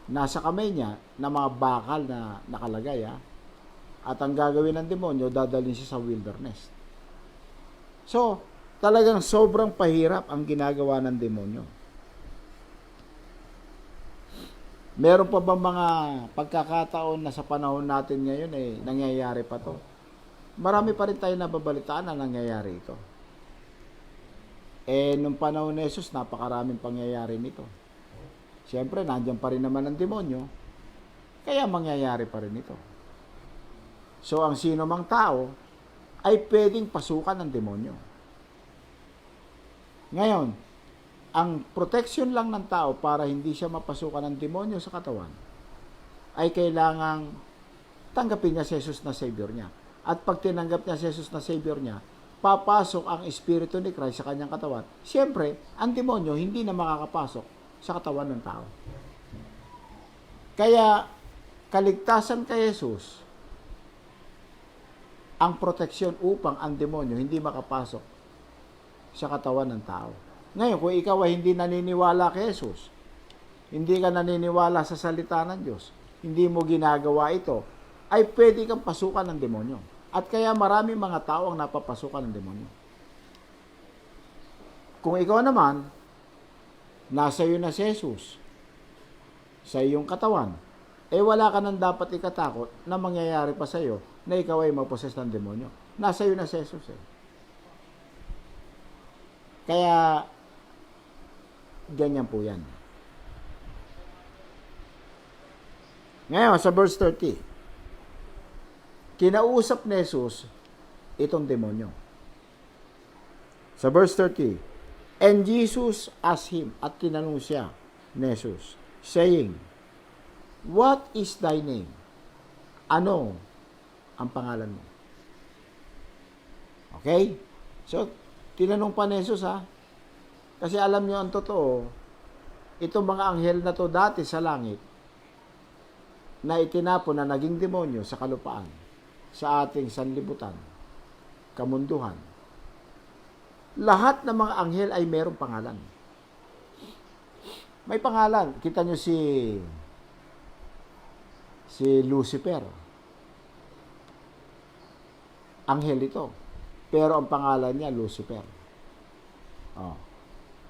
Speaker 1: nasa kamay niya na mga bakal na nakalagay at ang gagawin ng demonyo, dadalhin siya sa wilderness. So, talagang sobrang pahirap ang ginagawa ng demonyo. Meron pa ba mga pagkakataon na sa panahon natin ngayon nangyayari pa to? Marami pa rin tayo nababalitaan na nangyayari ito. Nung panahon ni Jesus, napakaraming pangyayari nito. Siyempre, nandiyan pa rin naman ang demonyo, kaya mangyayari pa rin ito. So, ang sino mang tao ay pwedeng pasukan ng demonyo. Ngayon, ang protection lang ng tao para hindi siya mapasukan ng demonyo sa katawan ay kailangang tanggapin niya si Jesus na Savior niya. At pag tinanggap niya si Jesus na Savior niya, papasok ang Espiritu ni Christ sa kanyang katawan. Siyempre, ang demonyo hindi na makakapasok sa katawan ng tao. Kaya, kaligtasan kay Jesus ang proteksyon upang ang demonyo hindi makapasok sa katawan ng tao. Ngayon, kung ikaw ay hindi naniniwala kay Jesus, hindi ka naniniwala sa salita ng Diyos, hindi mo ginagawa ito, ay pwede kang pasukan ng demonyo. At kaya marami mga tao ang napapasukan ng demonyo. Kung ikaw naman, nasa iyo na si Jesus, sa iyong katawan, wala ka nang dapat ikatakot na mangyayari pa sa iyo na ikaw ay maposes ng demonyo. Nasa iyo na si Jesus Kaya, ganyan po yan. Ngayon, sa verse 30, kinausap ni Jesus itong demonyo. Sa verse 30, and Jesus asked him, at tinanong siya ni Jesus, saying, what is thy name? Ano ang pangalan mo? Okay? So, tinanong pa ni Jesus kasi alam nyo ang totoo, itong mga anghel na to dati sa langit, na itinapon na naging demonyo sa kalupaan, sa ating sanlibutan, kamunduhan. Lahat ng mga anghel ay mayroong pangalan. May pangalan. Kita nyo si Lucifer. Anghel ito. Pero ang pangalan niya, Lucifer.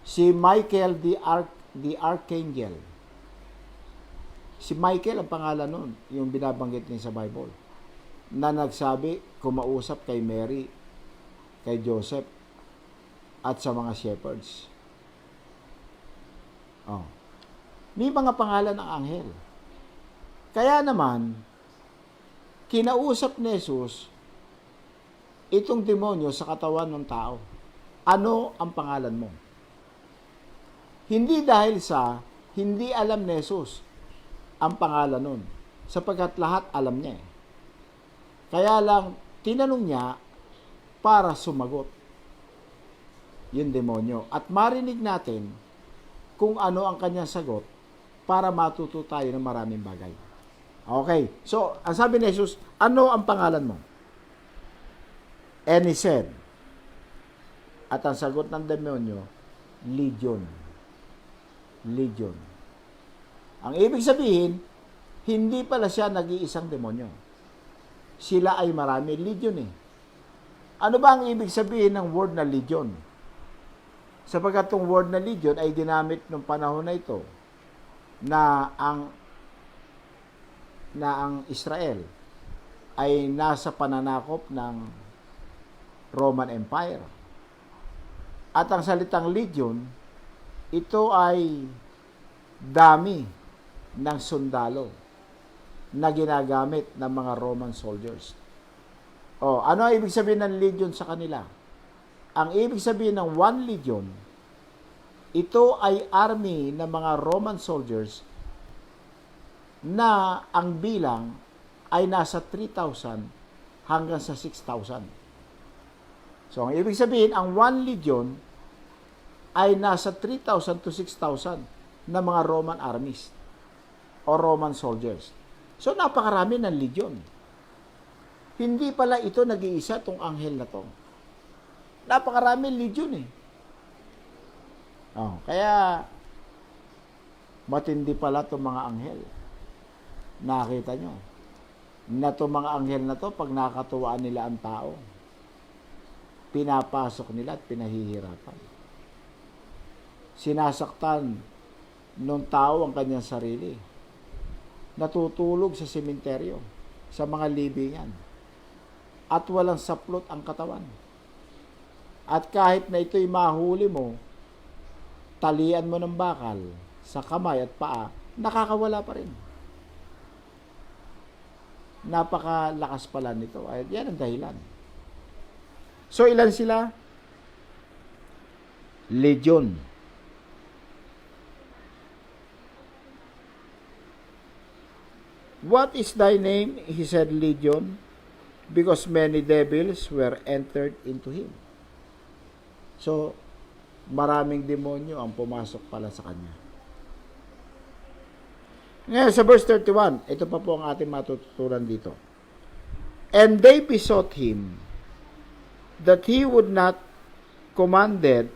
Speaker 1: Si Michael, the Archangel. Si Michael, ang pangalan nun, yung binabanggit niya sa Bible, na nagsabi, kumausap kay Mary, kay Joseph, at sa mga shepherds. May mga pangalan ng anghel. Kaya naman, kinausap ni Jesus itong demonyo sa katawan ng tao. Ano ang pangalan mo? Hindi dahil sa hindi alam ni Jesus ang pangalan nun, sapagkat lahat alam niya. Kaya lang, tinanong niya para sumagot yung demonyo. At marinig natin kung ano ang kanyang sagot para matuto tayo ng maraming bagay. Okay. So, ang sabi ni Jesus, ano ang pangalan mo? And he said, at ang sagot ng demonyo, Legion. Legion. Ang ibig sabihin, hindi pala siya nag-iisang demonyo. Sila ay marami. Legion Ano ba ang ibig sabihin ng word na legion? Sapagkat itong word na legion ay ginamit nung panahon na ito na ang Israel ay nasa pananakop ng Roman Empire. At ang salitang legion, ito ay dami ng sundalo na ginagamit ng mga Roman soldiers. Ano ang ibig sabihin ng legion sa kanila? Ang ibig sabihin ng one legion, ito ay army ng mga Roman soldiers na ang bilang ay nasa 3,000 hanggang sa 6,000. So, ang ibig sabihin, ang one legion ay nasa 3,000 to 6,000 na mga Roman armies o Roman soldiers. So, napakarami ng legion. Hindi pala ito nag-iisa itong anghel na to. Napakarami legion kaya matindi pala itong mga anghel. Nakita nyo na itong mga anghel na to, pag nakatuwaan nila ang tao, pinapasok nila at pinahihirapan. Sinasaktan ng tao ang kanyang sarili. Natutulog sa sementeryo, sa mga libingan, at walang saplot ang katawan. At kahit na ito'y mahuli mo, talian mo ng bakal sa kamay at paa, nakakawala pa rin. Napakalakas pala nito. Ay, yan ang dahilan. So, ilan sila? Legion. What is thy name? He said, Legion, because many devils were entered into him. So, maraming demonyo ang pumasok pala sa kanya. Ngayon, sa verse 31, ito pa po ang ating matututunan dito. And they besought him that he would not commanded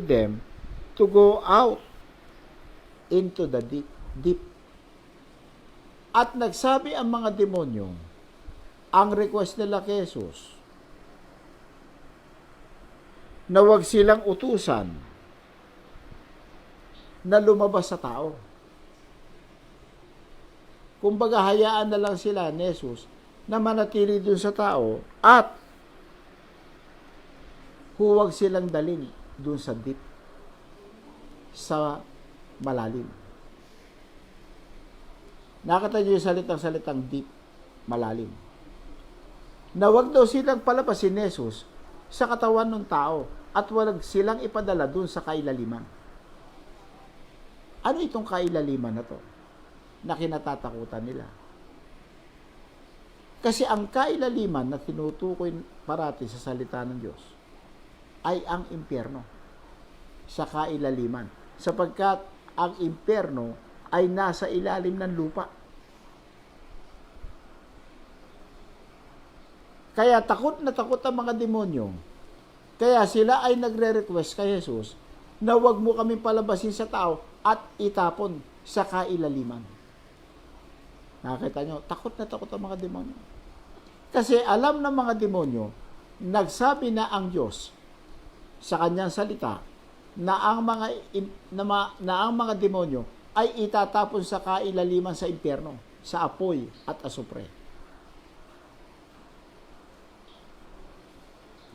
Speaker 1: them to go out into the deep. At nagsabi ang mga demonyo, ang request nila kay Jesus, na wag silang utusan na lumabas sa tao. Kumbaga, hayaan na lang sila ni Jesus na manatili dun sa tao at huwag silang dalhin dun sa deep, sa malalim. Nakita niyo yung salitang deep, malalim. Na wag daw silang palabasin ni Jesus sa katawan ng tao at wag silang ipadala dun sa kailaliman. Ano itong kailaliman na to na kinatatakutan nila? Kasi ang kailaliman na tinutukoy parati sa salita ng Diyos ay ang impyerno sa kailaliman. Sapagkat ang impyerno ay nasa ilalim ng lupa. Kaya takot na takot ang mga demonyo. Kaya sila ay nagre-request kay Jesus na wag mo kami palabasin sa tao at itapon sa kailaliman. Nakita nyo, takot na takot ang mga demonyo. Kasi alam ng mga demonyo, nagsabi na ang Diyos sa kanyang salita na ang mga demonyo ay itatapon sa kailaliman sa impyerno, sa apoy at asupre.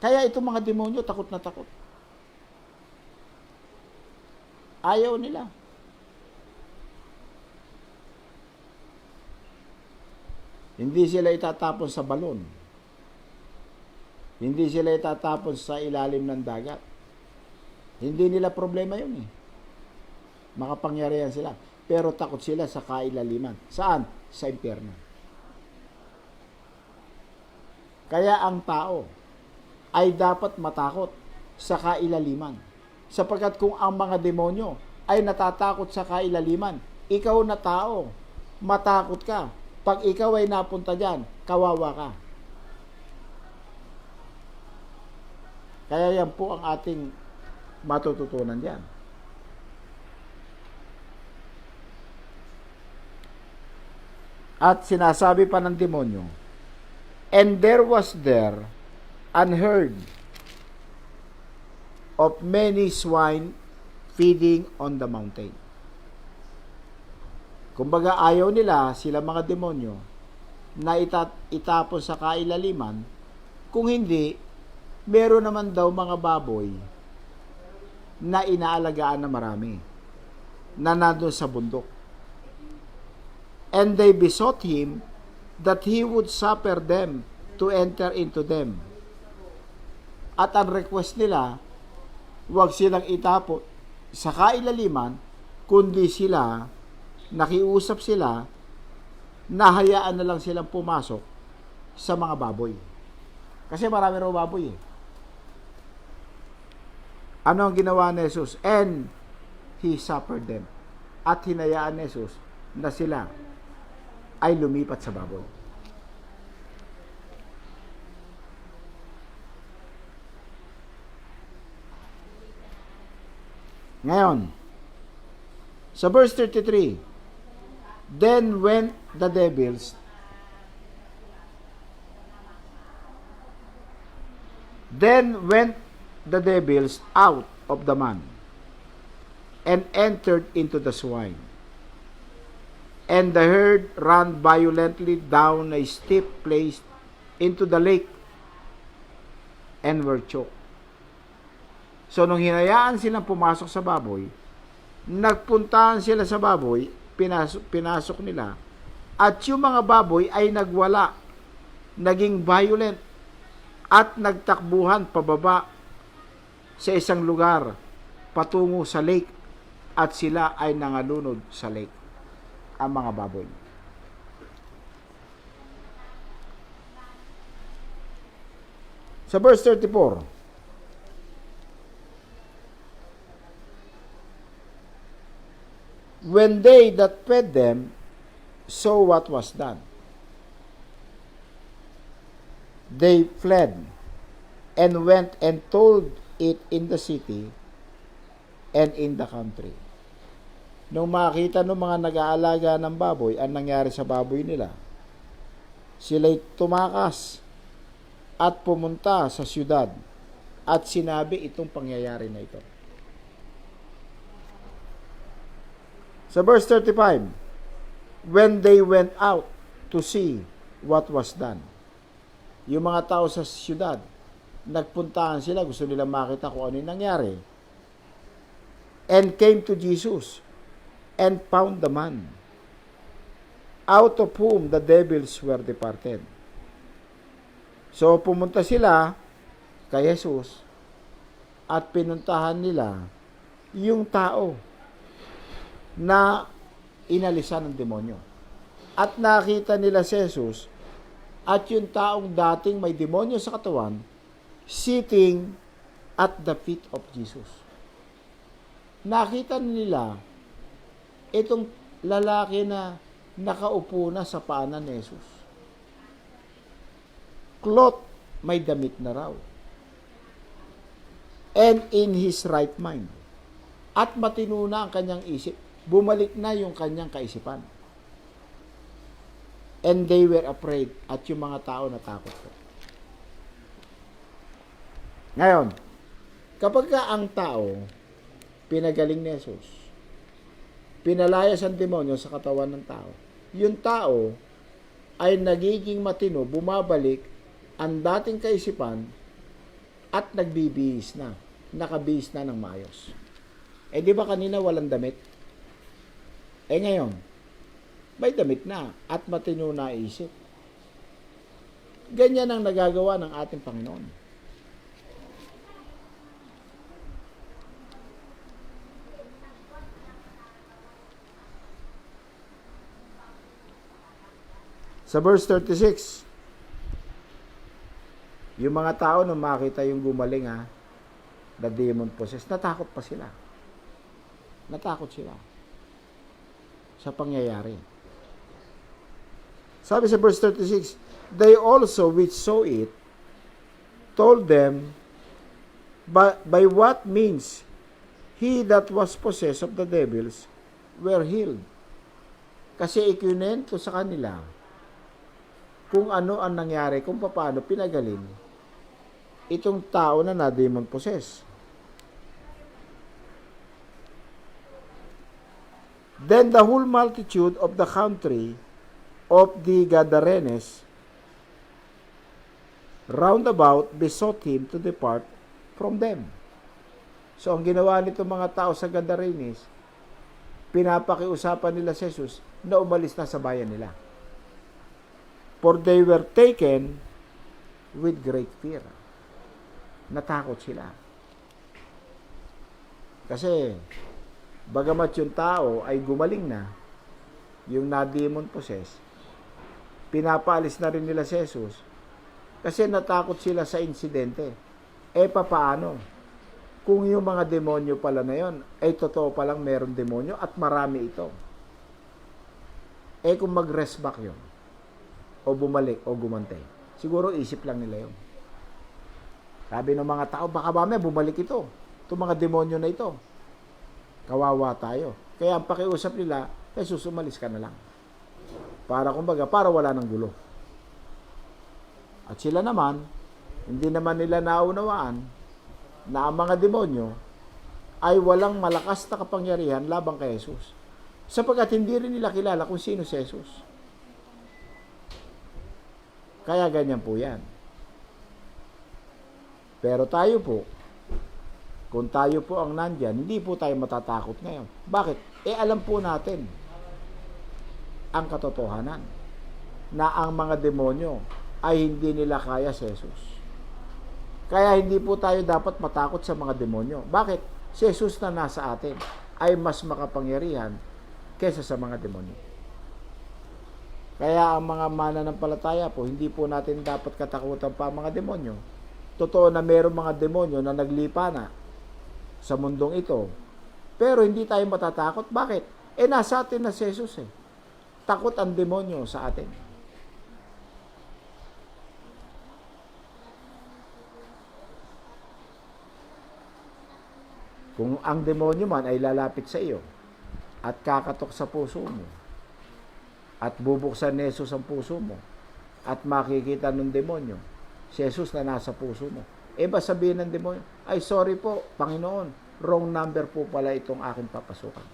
Speaker 1: Kaya itong mga demonyo takot na takot. Ayaw nila. Hindi sila itatapon sa balon. Hindi sila itatapon sa ilalim ng dagat. Hindi nila problema yun eh. Makapangyarihan sila. Pero takot sila sa kailaliman. Saan? Sa impyerno. Kaya ang tao ay dapat matakot sa kailaliman. Sapagkat kung ang mga demonyo ay natatakot sa kailaliman, ikaw na tao, matakot ka. Pag ikaw ay napunta dyan, kawawa ka. Kaya yan po ang ating matututunan dyan. At sinasabi pa ng demonyo, and there was there an herd of many swine feeding on the mountain. Kumbaga ayaw nila, sila mga demonyo, na itapon sa kailaliman, kung hindi, meron naman daw mga baboy na inaalagaan na marami, na nandun sa bundok. And they besought him that he would suffer them to enter into them. At ang request nila, huwag silang itapon sa kailaliman, kundi sila, nakiusap sila, nahayaan na lang silang pumasok sa mga baboy. Kasi marami raw baboy eh. Ano ang ginawa ni Jesus? And he suffered them. At hinayaan ni Jesus na sila ay lumipat sa baboy. Ngayon, sa verse 33, then went the devils out of the man and entered into the swine. And the herd ran violently down a steep place into the lake and were choked. So, nung hinayaan silang pumasok sa baboy, nagpuntahan sila sa baboy, pinasok nila, at yung mga baboy ay nagwala, naging violent, at nagtakbuhan pababa sa isang lugar, patungo sa lake, at sila ay nangalunod sa lake, ang mga baboy. Sa verse 34, when they that fed them saw what was done, they fled and went and told it in the city and in the country. Nung makita ng mga nag-aalaga ng baboy, ang nangyari sa baboy nila, sila'y tumakas at pumunta sa syudad at sinabi itong pangyayari na ito. Sa verse 35, when they went out to see what was done. Yung mga tao sa syudad, nagpuntahan sila, gusto nila makita kung ano yung nangyari. And came to Jesus and found the man, out of whom the devils were departed. So, pumunta sila kay Jesus at pinuntahan nila yung tao na inalisan ng demonyo. At nakita nila si Jesus at yung taong dating may demonyo sa katawan sitting at the feet of Jesus. Nakita nila itong lalaki na nakaupo na sa paanan ni Jesus. Cloth, may damit na raw. And in his right mind. At matino na ang kanyang isip. Bumalik na yung kanyang kaisipan. And they were afraid. At yung mga tao natakot po. Ngayon, kapag ka ang tao pinagaling ni Jesus, pinalayas ang demonyo sa katawan ng tao, yung tao ay nagiging matino, bumabalik ang dating kaisipan at nagbibihis na, nakabihis na ng maayos. Eh di ba kanina walang damit? Eh ngayon, may damit na at matino na isip. Ganyan ang nagagawa ng ating Panginoon. Sa verse 36, yung mga tao nung makita yung gumaling na demon possessed, natakot pa sila. Natakot sila sa pangyayari. Sabi sa verse 36, they also which saw it told them by what means he that was possessed of the devils were healed. Kasi ikinento sa kanila kung ano ang nangyari, kung paano pinagaling itong tao na demon possessed. Then the whole multitude of the country of the Gadarenes round about besought him to depart from them. So ang ginawa nito mga tao sa Gadarenes, pinapakiusapan nila si Jesus na umalis na sa bayan nila. For they were taken with great fear. Natakot sila. Kasi, bagamat yung tao ay gumaling na, yung na-demon possessed, pinapaalis na rin nila si Jesus kasi natakot sila sa insidente. Eh, papaano? Kung yung mga demonyo pala na yon, ay totoo palang meron demonyo at marami ito. Eh, kung mag-rest back yun, o bumalik, o gumantay. Siguro isip lang nila yun. Sabi ng mga tao, baka mamaya bumalik ito. Itong mga demonyo na ito. Kawawa tayo. Kaya ang pakiusap nila, Jesus, umalis ka na lang. Para kumbaga, para wala ng gulo. At sila naman, hindi naman nila naunawaan na ang mga demonyo ay walang malakas na kapangyarihan labang kay Jesus. Sapagkat hindi rin nila kilala kung sino si Jesus. Kaya ganyan po yan. Pero tayo po, kung tayo po ang nandyan, hindi po tayo matatakot ngayon. Bakit? Eh alam po natin ang katotohanan na ang mga demonyo ay hindi nila kaya si Jesus. Kaya hindi po tayo dapat matakot sa mga demonyo. Bakit? Si Jesus na nasa atin ay mas makapangyarihan kaysa sa mga demonyo. Kaya ang mga mananampalataya po, hindi po natin dapat katakutan pa ang mga demonyo. Totoo na mayroong mga demonyo na naglipa na sa mundong ito. Pero hindi tayo matatakot. Bakit? Eh nasa atin na si Jesus eh. Takot ang demonyo sa atin. Kung ang demonyo man ay lalapit sa iyo at kakatok sa puso mo at bubuksan ni Jesus ang puso mo at makikita ng demonyo si Jesus na nasa puso mo, ba sabihin ng demonyo, ay sorry po, Panginoon, wrong number po pala itong aking papasukan.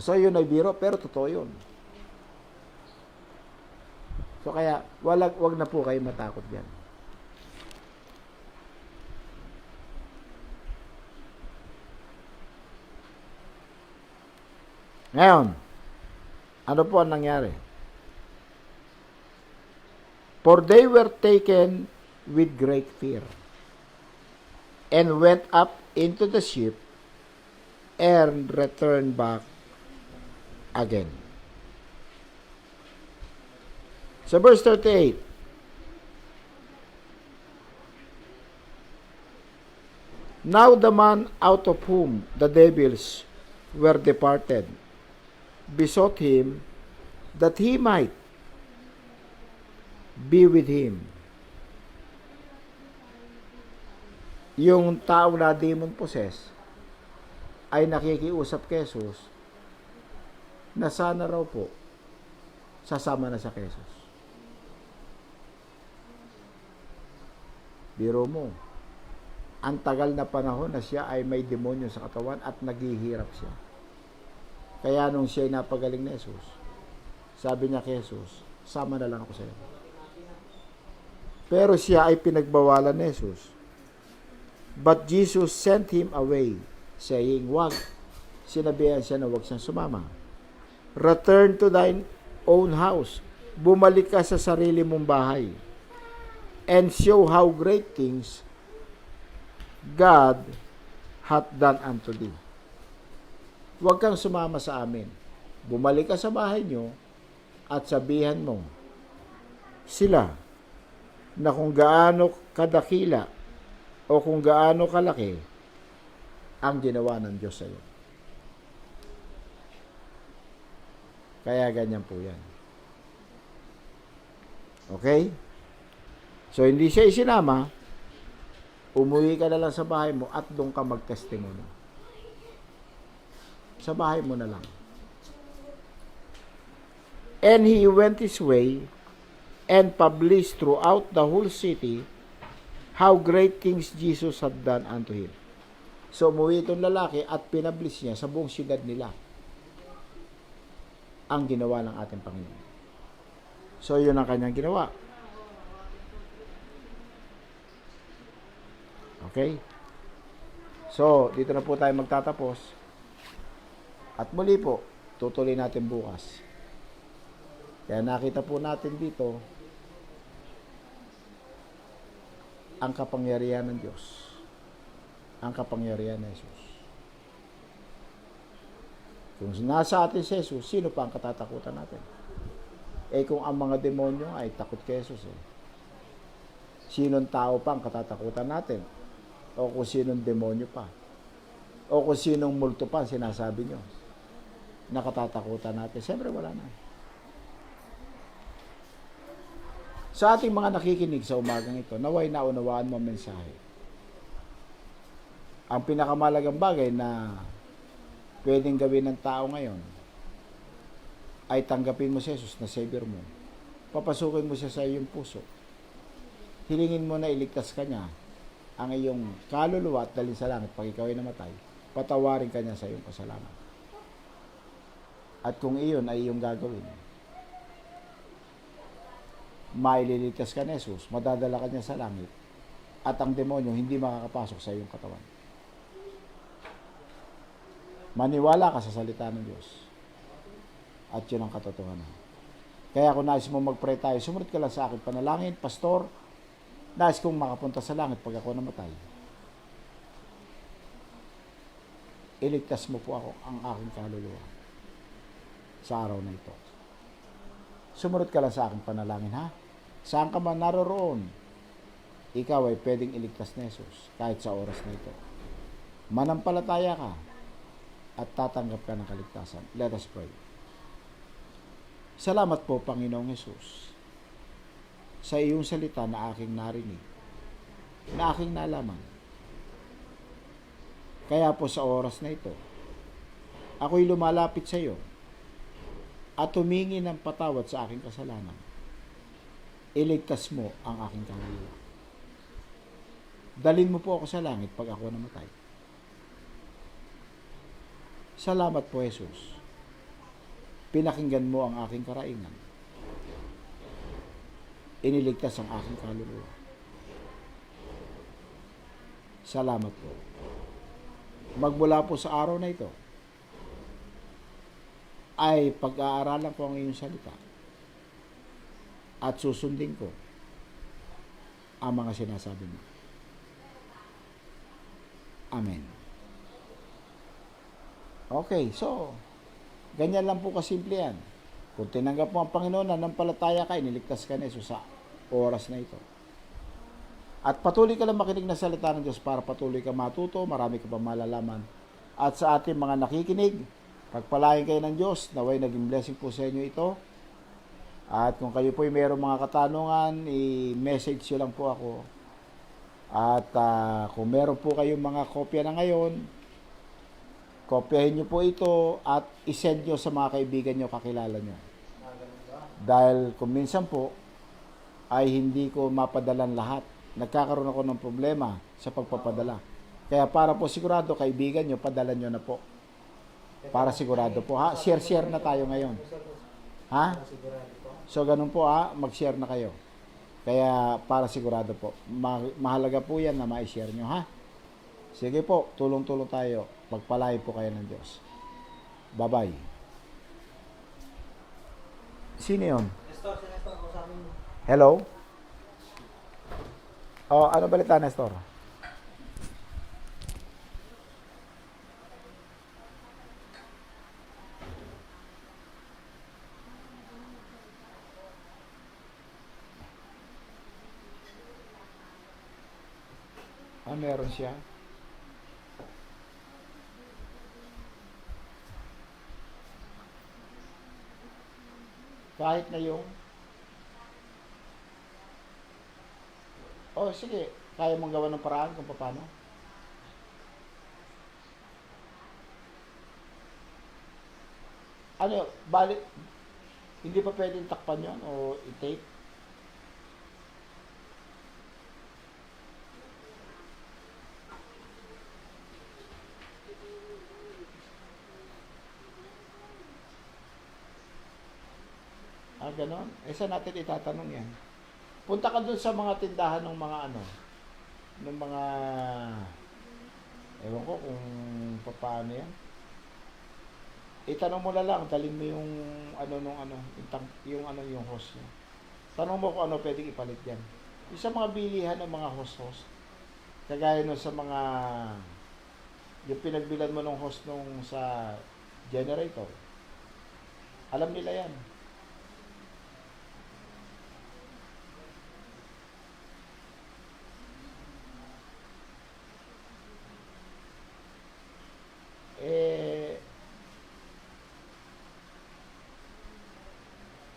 Speaker 1: So yun ay biro, pero totoo yun. So kaya, wag na po kayo matakot yan. Ngayon, ano po ang nangyari? For they were taken with great fear, and went up into the ship, and returned back again. So verse 38, now the man out of whom the devils were departed besought him that he might be with him. Yung tao na demon possessed ay nakikiusap kay Jesus na sana raw po sasama na sa Jesus. Biro mo, ang tagal na panahon na siya ay may demonyo sa katawan at naghihirap siya. Kaya nung siya ay napagaling na Jesus, sabi niya kay Jesus, sama na lang ako sa iyo. Pero siya ay pinagbawalan ni Jesus. But Jesus sent him away, saying, wag. Sinabihan siya na wag siyang sumama. Return to thine own house. Bumalik ka sa sarili mong bahay. And show how great things God hath done unto thee. Huwag kang sumama sa amin. Bumalik ka sa bahay nyo at sabihan mo sila na kung gaano kadakila o kung gaano kalaki ang ginawa ng Diyos sa iyo. Kaya ganyan po yan. Okay? So, hindi siya isinama, umuwi ka na lang sa bahay mo at doon ka mag-testimony. Sa bahay mo na lang. And he went his way and published throughout the whole city how great things Jesus had done unto him. So, umuwi itong lalaki at pinablis niya sa buong siyudad nila ang ginawa ng ating Panginoon. So, yun ang kanyang ginawa. Okay? So, dito na po tayo magtatapos. At muli po, tutuloy natin bukas. Kaya nakita po natin dito ang kapangyarihan ng Diyos. Ang kapangyarihan ng Jesus. Kung nasa atin si Jesus, sino pa ang katatakutan natin? Kung ang mga demonyo ay takot kay Jesus, sinong tao pa ang katatakutan natin? O kung sinong demonyo pa? O kung sinong multo pa ang sinasabi nyo na katatakutan natin? Siyempre wala na. Sa ating mga nakikinig sa umagang ito, naway naunawaan mo ang mensahe. Ang pinakamalagang bagay na pwedeng gawin ng tao ngayon ay tanggapin mo si Jesus na Savior mo. Papasukin mo siya sa iyong puso. Hilingin mo na iligtas ka niya ang iyong kaluluwa at dalhin sa langit pag ikaw ay namatay. Patawarin ka niya sa iyong kasalanan. At kung iyon ay iyong gagawin, maililigtas ka ni Jesus, madadala ka niya sa langit, at ang demonyo hindi makakapasok sa iyong katawan. Maniwala ka sa salita ng Diyos. At yun ang katotohanan. Kaya kung nais mo mag-pray tayo, sumunod ka lang sa akin panalangin, Pastor, nais kong makapunta sa langit pag ako namatay. Iligtas mo po ako ang aking kaluluwa sa araw na ito. Sumunod ka lang sa aking panalangin, ha? Saan ka man naroroon, ikaw ay pwedeng iligtas ni Jesus kahit sa oras na ito. Manampalataya ka at tatanggap ka ng kaligtasan. Let us pray. Salamat po, Panginoong Jesus, sa iyong salita na aking narinig, na aking nalaman. Kaya po sa oras na ito, ako'y lumalapit sa iyo at humingi ng patawad sa aking kasalanan. Iligtas mo ang aking kaluluwa. Dalhin mo po ako sa langit pag ako namatay. Salamat po, Jesus. Pinakinggan mo ang aking karaingan. Iniligtas ang aking kaluluwa. Salamat po. Magmula po sa araw na ito, ay pag-aaralan ko ang iyong salita at susundin ko ang mga sinasabi mo. Amen. Okay, so, ganyan lang po kasimple yan. Kung tinanggap mo ang Panginoon, nanampalataya ka, iniligtas ka na Jesus sa oras na ito. At patuloy ka lang makinig na salita ng Diyos para patuloy ka matuto, marami ka pa malalaman. At sa ating mga nakikinig, pagpalain kayo ng Diyos, naway naging blessing po sa inyo ito. At kung kayo po'y mayroong mga katanungan, i-message nyo lang po ako. At kung meron po kayong mga kopya na ngayon, kopyahin nyo po ito at isend nyo sa mga kaibigan nyo, kakilala nyo. Dahil kung minsan po, ay hindi ko mapadalan lahat. Nagkakaroon ako ng problema sa pagpapadala. Kaya para po sigurado, kaibigan nyo, padala nyo na po. Para sigurado po, ha? Share na tayo ngayon. Ha? So, ganun po, ha? Mag-share na kayo. Kaya, para sigurado po. Mahalaga po yan na ma-share nyo, ha? Sige po, tulong-tulong tayo. Pagpalain po kayo ng Diyos. Bye-bye. Sino yun? Hello? Oh, ano balita, Nestor? Meron siya. Kahit na yung sige. Kaya mong gawa ng paraan kung paano. Ano, balik, hindi pa pwedeng takpan yun o i-tape? Ganon. Saan natin itatanong yan? Punta ka dun sa mga tindahan ng mga ng mga, ewan ko kung paano yan. Itanong mo na lang, dalhin mo yung yung host niya. Tanong mo kung ano pwedeng ipalit yan. Yung sa mga bilihan ng mga host. Kagaya nun sa mga, yung pinagbilan mo ng host nung sa generator. Alam nila yan.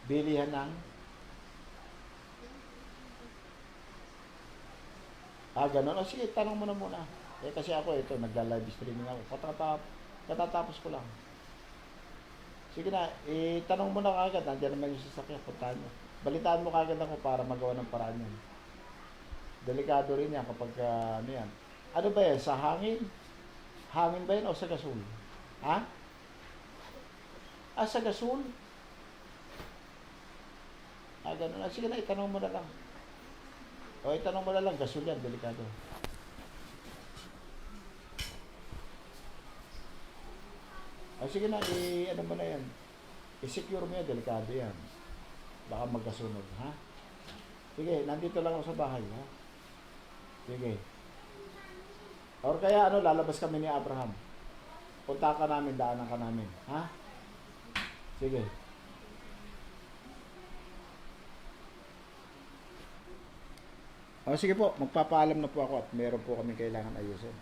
Speaker 1: Bilihan ng ganon. Sige, tanong mo na muna. Kasi ako ito, nagla-live streaming ako. Katatapos ko lang. Sige na, itanong mo na kagad. Nandiyan naman yung sasakyan, puntahan mo. Balitaan mo kagad ako para magawa ng paraan yan. Delikado rin yan kapag ano yan. Ano ba yan? Sa hangin? Hangin ba yan o sa gasol? Ha? Sa gasol? Ganun. Sige na, itanong mo na lang. Itanong mo na lang, gasol yan, delikado. Sige na, ano mo na yan. I-secure mo yan, delikado yan. Baka magkasunog, ha? Sige, nandito lang ako sa bahay, ha? Sige. Or kaya lalabas kami ni Abraham. Punta ka namin, daanan ka namin, ha? Sige. Sige po, magpapaalam na po ako at meron po kami kailangan ayusin.